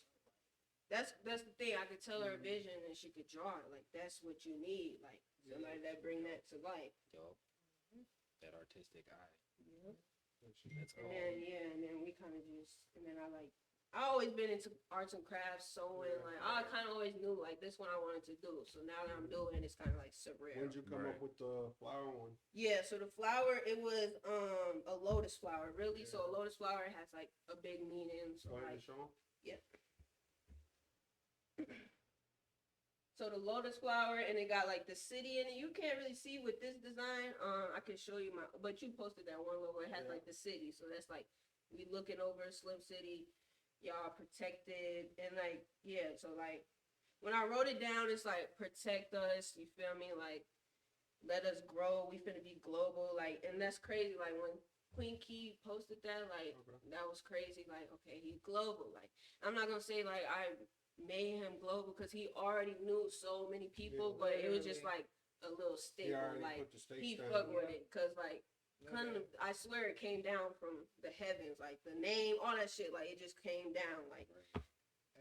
A: That's the thing. I could tell her vision and she could draw it. Like that's what you need. Like somebody that bring that to life.
C: Yup. That artistic eye.
A: Yeah.
C: That's
A: And
C: all.
A: then and then we kind of just and then I always been into arts and crafts, sewing.
B: Yeah.
A: Like I kind of always knew like this one I wanted to do. So now that I'm doing it, it's kind of like surreal.
B: When'd you come
C: Right.
B: up with the flower one?
A: Yeah, so the flower, it was a lotus flower, really. So a lotus flower has like a big meaning. So
B: Go ahead
A: like,
B: and show 'em.
A: so the lotus flower, and it got like the city in it. You can't really see with this design. I can show you but you posted that one logo. It has
B: Yeah.
A: like the city, so that's like we looking over Slim City, y'all protected, and like yeah. So like when I wrote it down, it's like protect us. You feel me? Like let us grow. We finna be global. Like, and that's crazy. Like when Queen Key posted that, like
B: Okay.
A: that was crazy. Like okay, he's global. Like I'm not gonna say like I made him global because he already knew so many people,
B: Yeah.
A: but it was just like a little
B: He
A: staple.
B: already
A: Like
B: put the stakes
A: he
B: down.
A: fucked with it because like kind
F: Okay.
A: of I swear it came down from the heavens. Like the name, all that shit. Like it just came down. Like
F: At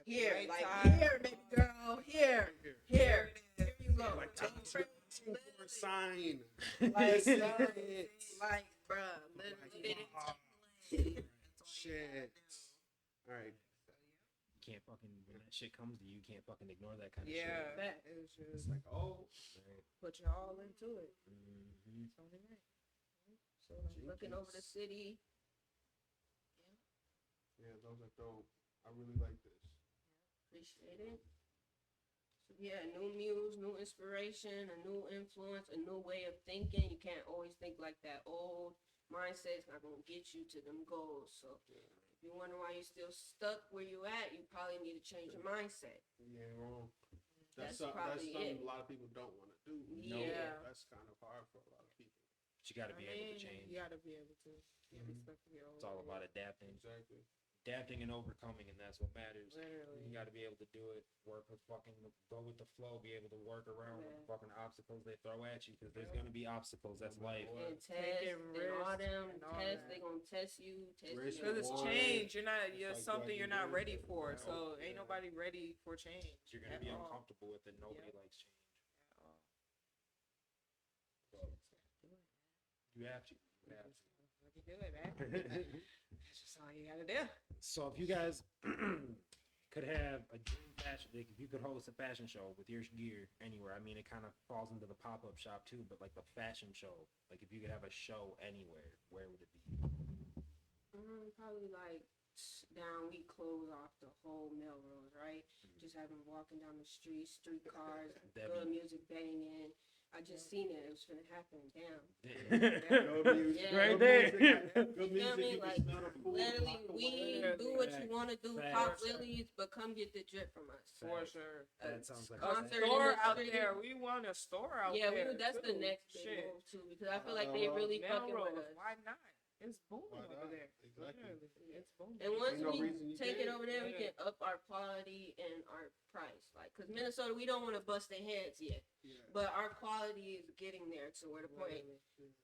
F: the
A: here,
F: right
A: like
F: time.
A: here, baby girl, here, here. Here you go.
B: Like
A: Like,
B: for a sign.
A: like,
B: This is
A: bruh,
B: it.
A: like, bruh, literally.
B: Wow. Shit. All right.
C: You can't fucking when that shit comes to you, you can't fucking ignore that kind of
F: Yeah,
C: shit.
A: Back.
F: it was
B: It's
F: just
B: like, oh,
C: Right.
F: put you all into it.
C: Mm-hmm.
F: It's only right.
A: So like, looking over the city.
B: yeah, those are dope. I really like this.
A: Appreciate it. So yeah, new muse, new inspiration, a new influence, a new way of thinking. You can't always think like that old mindset. It's not gonna get you to them goals. So if you wonder why you're still stuck where you at, you probably need to change your mindset.
B: You ain't wrong.
A: That's
B: That's
A: probably
B: something
A: it.
B: a lot of people don't want to do.
A: Yeah.
B: That's kind of hard for a lot of people.
C: But you got to be able to change.
F: You gotta be able to. Can't be stuck in your old
C: It's all
F: ways.
C: about adapting,
B: Exactly.
C: adapting and overcoming, and that's what matters.
F: Literally.
C: You got to be able to do it. Work with fucking go with the flow. Be able to work around with the
A: Yeah.
C: fucking obstacles they throw at you because there's gonna be obstacles. That's life.
A: And test
F: Taking
A: and all
F: risks
A: them
F: and all
A: tests,
F: that.
A: they gonna test you, test
B: Risk
A: you.
F: Because it's
B: Reward.
F: change. You're
B: like
F: something you're not ready
B: graduating.
F: for.
B: Right.
F: So
B: Yeah.
F: ain't nobody ready for change.
C: You're gonna
F: at
C: be
F: all.
C: uncomfortable with it. Nobody
F: Yep.
C: likes change.
F: At all.
C: You have to. You have to.
F: You do it, man. That's just all you gotta do.
C: So if you guys could have a dream fashion, like if you could host a fashion show with your gear anywhere, I mean, it kind of falls into the pop-up shop too, but like the fashion show, like if you could have a show anywhere, where would it be?
A: Probably like down, we close off the whole Melrose, right? Just have them walking down the street cars,
C: That'd
A: good
C: be-
A: music banging. I just seen it. It was gonna happen. Damn.
B: Good music.
A: Yeah.
C: Right
B: Good
C: there.
B: music. Good
A: You feel
B: music.
A: me?
B: You
A: Like,
B: can smell the food.
A: Literally,
B: block
A: we
B: away.
A: do what you
C: Facts.
A: want to do,
C: Facts.
A: pop lilies, but come get the drip from us.
F: For
C: Facts.
F: sure.
C: That sounds like
F: A
A: Concert in
F: store
A: the
F: out
A: street.
F: there. We want a store out
A: Yeah,
F: there.
A: that's the
F: too.
A: next big
F: Shit.
A: move too, because I feel like they really fucking with
F: Melrose,
A: us.
F: why not? It's booming
B: Why
F: over
B: not?
F: there.
B: Exactly.
F: Literally, it's booming.
A: And once
B: Ain't no
A: we
B: reason you
A: take it
B: can't.
A: over there, we
F: Yeah.
A: can up our quality and our price. Like, cause Minnesota, we don't want to bust their heads yet,
B: Yeah.
A: but our quality is getting there to where the point.
F: Literally.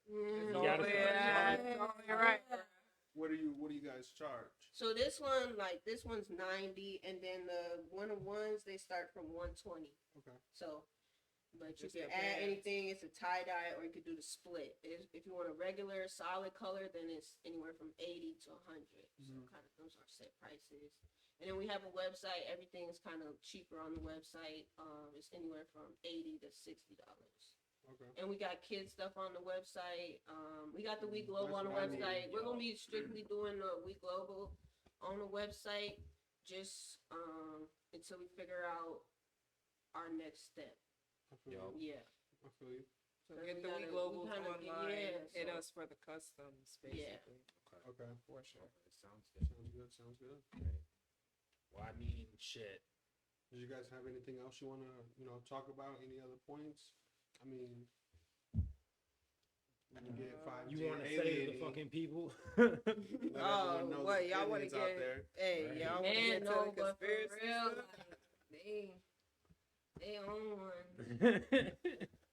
A: Mm,
C: You gotta
A: yeah.
F: start. You're right.
B: What do you guys charge?
A: So this one's 90, and then the 1-on-ones they start from 120.
B: Okay.
A: So, but you
F: Just
A: can
F: the
A: add
F: bands.
A: anything. It's a tie dye, or you could do the split. If you want a regular solid color, then it's anywhere from 80 to 100. So
B: Mhm.
A: kind of those are set prices. And then we have a website. Everything is kind of cheaper on the website. It's anywhere from $80 to $60.
B: Okay.
A: And we got kids stuff on the website. We got the Week Global
B: That's
A: on the
B: what I need,
A: website. We're
C: y'all.
A: gonna be strictly doing the Week Global on the website. just until we figure out our next step.
B: I feel
C: Yo.
B: you.
A: Yeah.
B: I feel you.
F: So
A: So
F: get
A: we
F: the We
A: gotta-
F: Globals
A: we kinda-
F: online.
A: yeah,
F: Hit
A: so-
F: us for the customs,
A: Yeah.
F: basically.
B: Okay.
F: For sure.
C: Sounds good.
B: Sounds good. Sounds good.
C: Well, I mean, shit.
B: Did you guys have anything else you want to, talk about? Any other points? I mean, we can get 5G
C: You want to say to the
B: alienating,
C: fucking people?
B: let everyone know
F: what
B: the
F: y'all want to
B: aliens out
F: get?
B: there.
F: Hey,
C: Right.
F: y'all want to
A: Man,
F: get to
A: no,
F: the
A: but for
F: conspiracy
A: real,
F: stuff?
A: like, they own one.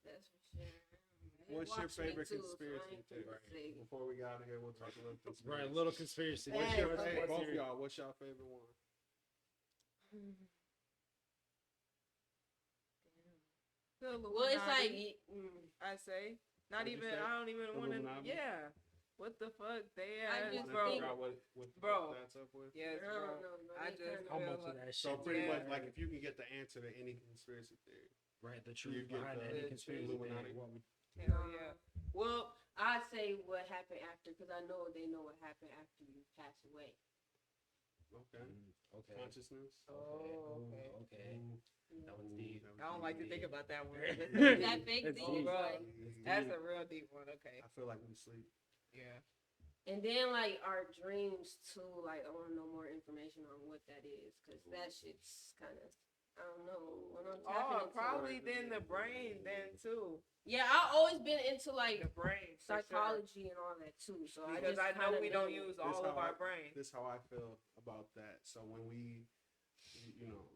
A: That's for sure. They
B: What's your
A: watch me
B: favorite
A: too, so I
B: conspiracy
A: ain't
B: theory?
A: finna say-
B: Before we get out of here, we'll talk a little conspiracy.
C: Right, a little conspiracy.
B: What's
A: Hey,
B: your
A: okay.
B: favorite? Both
C: your-
B: y'all. What's your favorite one?
A: Well, it's like,
F: I say, not
B: What'd you
F: even.
B: say?
F: I don't even want to.
B: Illuminati?
F: Yeah. What the fuck? They
A: I
F: ass,
A: just
B: Wanna
F: bro.
B: figure out what the
F: Bro.
B: fuck that's up with?
F: Yes,
A: I
F: bro.
A: don't know, bro.
F: I
A: They
F: just
A: kinda-
C: How
F: feel
C: much of
F: like-
C: that shit?
B: So pretty
F: Yeah.
B: much, like, if you can get the answer to any conspiracy theory,
C: Right, the
B: You
C: truth
B: get
C: behind
B: the
C: any
F: truth.
C: conspiracy
B: Illuminati.
C: theory, what would
F: Hell yeah.
A: Well, I'd say what happened after, because I know they know what happened after you pass away.
B: okay,
C: okay.
B: consciousness.
F: Oh, okay.
C: Okay. That one's deep.
B: That was
F: I don't like to
B: deep.
F: think about that one.
A: That fake
C: That's
A: thing,
C: deep.
F: bro.
A: like,
F: That's a real deep one. Okay.
B: I feel like we sleep.
F: Yeah.
A: and then like our dreams too. Like I want to know more information on what that is, because that shit's kind of, I don't know. When I'm tapping
F: Oh,
A: into
F: probably
A: it.
F: then the brain then too.
A: Yeah, I've always been into like
F: The brain. for sure.
A: psychology and all that too. So
F: Because
A: I
F: I
A: just
F: know
A: kinda
F: we don't use
B: This
F: all of
B: how
F: our
B: I-
F: brain.
B: This how I feel about that. So when we,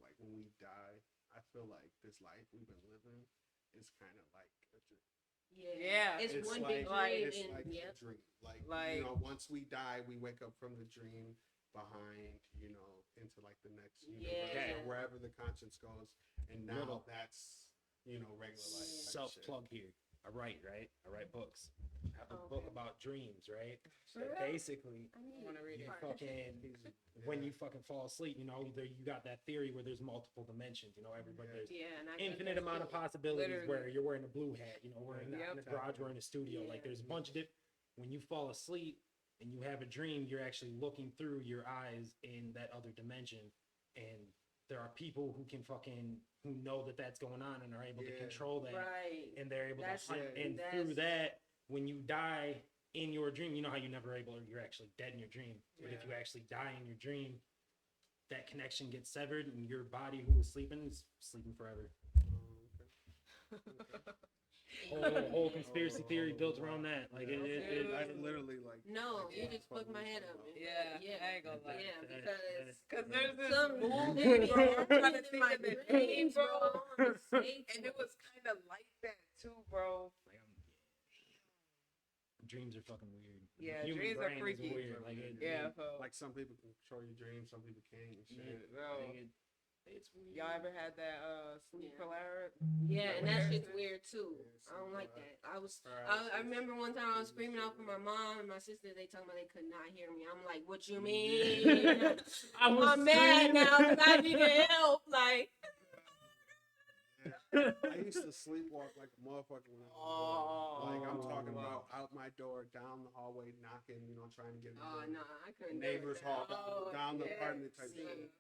B: like when we die, I feel like this life we've been living is kind of like a dream.
F: Yeah.
A: It's
B: It's
A: one
B: like-
A: big
F: like-
A: dream,
B: It's
A: and
B: like
A: yeah,
B: a dream.
F: Like-
B: Once we die, we wake up from the dream behind, into like the next universe
A: Yeah.
B: or wherever the conscience goes. And now
C: Little-
B: that's, regular life. type
C: Self
B: shit.
C: plug here. I write, right? I write books. I have a
A: Okay.
C: book about dreams, right?
A: For
C: That
A: real?
C: basically,
A: I need
F: wanna read
C: you
F: it.
C: fucking when you fucking fall asleep, you got that theory where there's multiple dimensions. Everybody
B: Yeah.
C: there's
A: Yeah, and I think
C: infinite
A: that's
C: amount of
A: cool.
C: possibilities
F: Literally.
C: where you're wearing a blue hat, we're in,
F: Yep.
C: in a garage, we're in a studio. Like
A: Yeah.
C: there's a bunch of when you fall asleep and you have a dream, you're actually looking through your eyes in that other dimension, and there are people who can who know that that's going on and are able to
B: Yeah.
C: control that,
A: Right.
C: and they're able
A: That's
C: to hunt.
B: it.
C: And through that, when you die in your dream, you know how you're actually dead in your dream. But if
B: Yeah.
C: you actually die in your dream, that connection gets severed, and your body who was sleeping is sleeping forever.
B: Okay.
C: Whole conspiracy theory built around that. Like it
B: That's literally like.
A: No,
B: like,
A: you
B: what
A: just
B: the fuck
A: fucked my
B: we
A: head
B: talking
A: up.
B: about.
F: Yeah, I ain't gonna lie.
A: Yeah,
C: That-
A: because
F: Because there's this
A: some
F: movie,
A: movie,
F: bro. I'm trying to
A: in
F: think
A: my
F: of the
A: dreams,
F: name,
A: bro.
F: bro.
A: I wanna say
F: And it was kind of like that too, bro.
C: Like, dreams are fucking weird.
F: Yeah,
C: Human
F: dreams are
C: brain is
F: freaky.
C: weird. Like
F: Yeah, so
B: Like some people can control your dreams, some people can't and shit.
F: bro.
C: It's weird.
F: Y'all ever had that sleep
A: Yeah.
F: paralysis?
A: Yeah, and that shit's
F: Paralysis?
A: weird too.
B: Yeah,
A: I don't like
B: sleep
A: that. I
B: paralysis.
A: remember one time I was screaming out for my mom and my sister. They told me they could not hear me. I'm like, what you mean? I'm mad now because I needed help. Like,
B: I used to sleepwalk like a motherfucker when I was
F: Oh.
B: little. Like I'm talking
F: Wow.
B: about out my door, down the hallway, knocking, trying to get in.
A: oh no, I couldn't. do
B: Neighbor's
A: it.
B: hall,
A: Oh,
B: down the
A: yeah.
B: apartment type
A: See.
B: shit.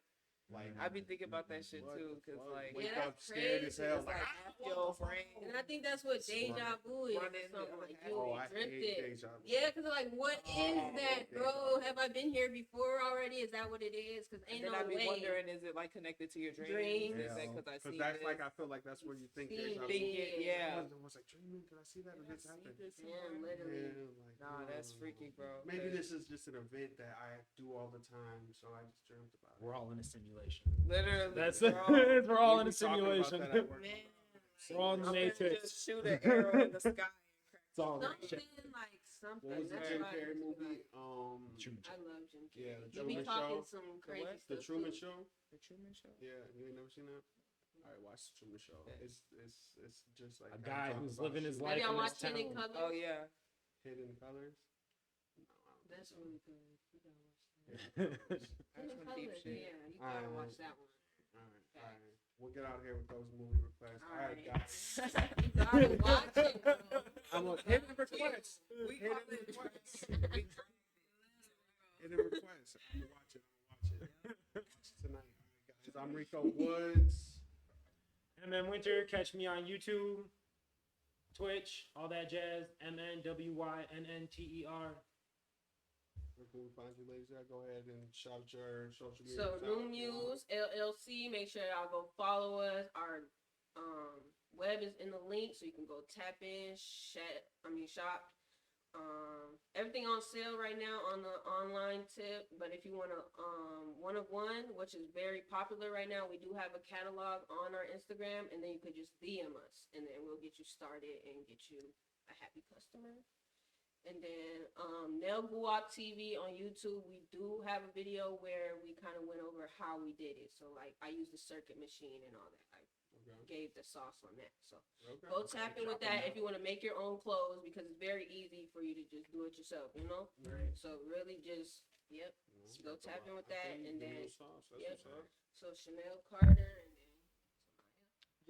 B: Like
F: I be thinking about that shit
B: what
F: too,
B: the
F: cause
B: fuck?
F: like
B: Wake
A: Yeah,
B: up
A: that's
B: scared as
A: crazy.
B: hell.
F: it's like
B: Like,
F: half your brain.
A: And I think that's what deja vu is, or
F: Running the
A: something
F: other
A: like
F: half.
A: you
B: oh, I hate
A: drifted.
B: deja vu.
A: Yeah, because like, what is that,
B: deja
A: bro?
B: vu.
A: Have I been here before already? Is that what it is? Because
F: And
A: ain't
F: then
A: no
F: I be
A: way.
F: wondering, is it like connected to your dreams?
A: Dreams.
F: Is that because I see
B: that's
F: this?
B: like I feel like that's where you think
A: See,
B: deja vu.
F: Think it, yeah.
B: Was I dreaming? Did I see that or
F: Did I
B: this
F: see
B: happened?
F: this
A: Yeah,
F: somewhere?
A: literally.
B: Like,
F: Nah, that's freaky, bro.
B: Maybe
F: 'cause
B: this is just an event that I do all the time, so I just dreamt about it.
C: We're all in a simulation.
F: literally,
C: That's
F: bro.
C: we're all
B: We
C: in a
B: be talking about
C: simulation.
B: that at work.
A: Man,
C: We're all in the
F: I'm gonna
C: matrix.
F: just shoot an arrow in the sky.
C: It's all that
A: something
C: shit.
A: like something.
B: What was the
A: That's
B: Jim
A: why I
B: Carrey
A: just be
B: movie?
A: like,
C: Truman
A: I
C: Show.
A: love Jim Carrey.
B: Yeah, the
A: He be
B: Truman
A: talking
B: Show.
A: some crazy
F: what?
B: The
A: stuff.
B: Truman
A: too.
B: Show.
F: The Truman Show.
B: Yeah, you ain't never seen that. All right, watch the Truman Show.
F: Yeah.
B: It's just like
C: A
B: how
C: guy
B: he talks
C: who's
B: about
C: living his
B: shit.
C: life
A: Have y'all
C: in this
A: watched Hidden
C: town.
A: Colors?
F: Oh yeah.
B: Hidden Colors. No, I don't think
A: That's
B: so.
A: really good. You gotta watch that.
B: Hidden Colors.
F: That's
A: Hidden
F: some deep
A: Colors,
F: shit.
A: yeah, you gotta
B: Alright.
A: watch that one.
B: All right. We'll get out of here with those movie requests. All right, guys.
A: You gotta watch it, bro.
B: I'm a
F: Hidden requests. We call
B: Hidden
F: it
B: requests.
F: We
B: Hidden requests. I'm gonna watch it. I'm gonna watch it. Watch it tonight. Relations. I'm Rico Woods.
C: MN Winter, catch me on YouTube, Twitch, all that jazz. MNWYNNTER.
B: Where can we find you, ladies? Go ahead and shout your social media.
A: So New Muse LLC. Make sure y'all go follow us. Our web is in the link, so you can go tap in, shop. Everything on sale right now on the online tip. But if you want to one of one, which is very popular right now, we do have a catalog on our Instagram, and then you could just DM us, and then we'll get you started and get you a happy customer. And then Nail Guap TV on YouTube, we do have a video where we kind of went over how we did it. So like I used the circuit machine and all that. I gave the sauce on that. So go tap in with that if you want to make your own clothes, because it's very easy for you to just do it yourself, you know?
B: Right.
A: So really just, go tap in with that. And then, so Chanel Carter and then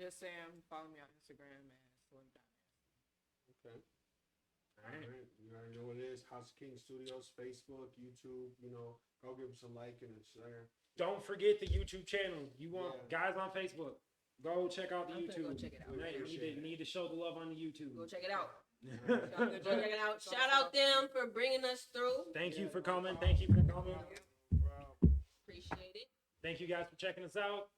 F: Just Sam. Follow me on Instagram and Slim Dynasty.
B: Okay. All right. You already know what it is. House of King Studios, Facebook, YouTube. Go give us a like and a share.
C: Don't forget the YouTube channel. You want guys on Facebook? Go check out the
A: I'm gonna
C: YouTube.
A: go check it out.
C: Need to show the love on the YouTube.
A: go check it out. Go check it out. Shout out them for bringing us through.
C: Thank you for coming. Thank you for coming.
A: Appreciate it.
C: Thank you guys for checking us out.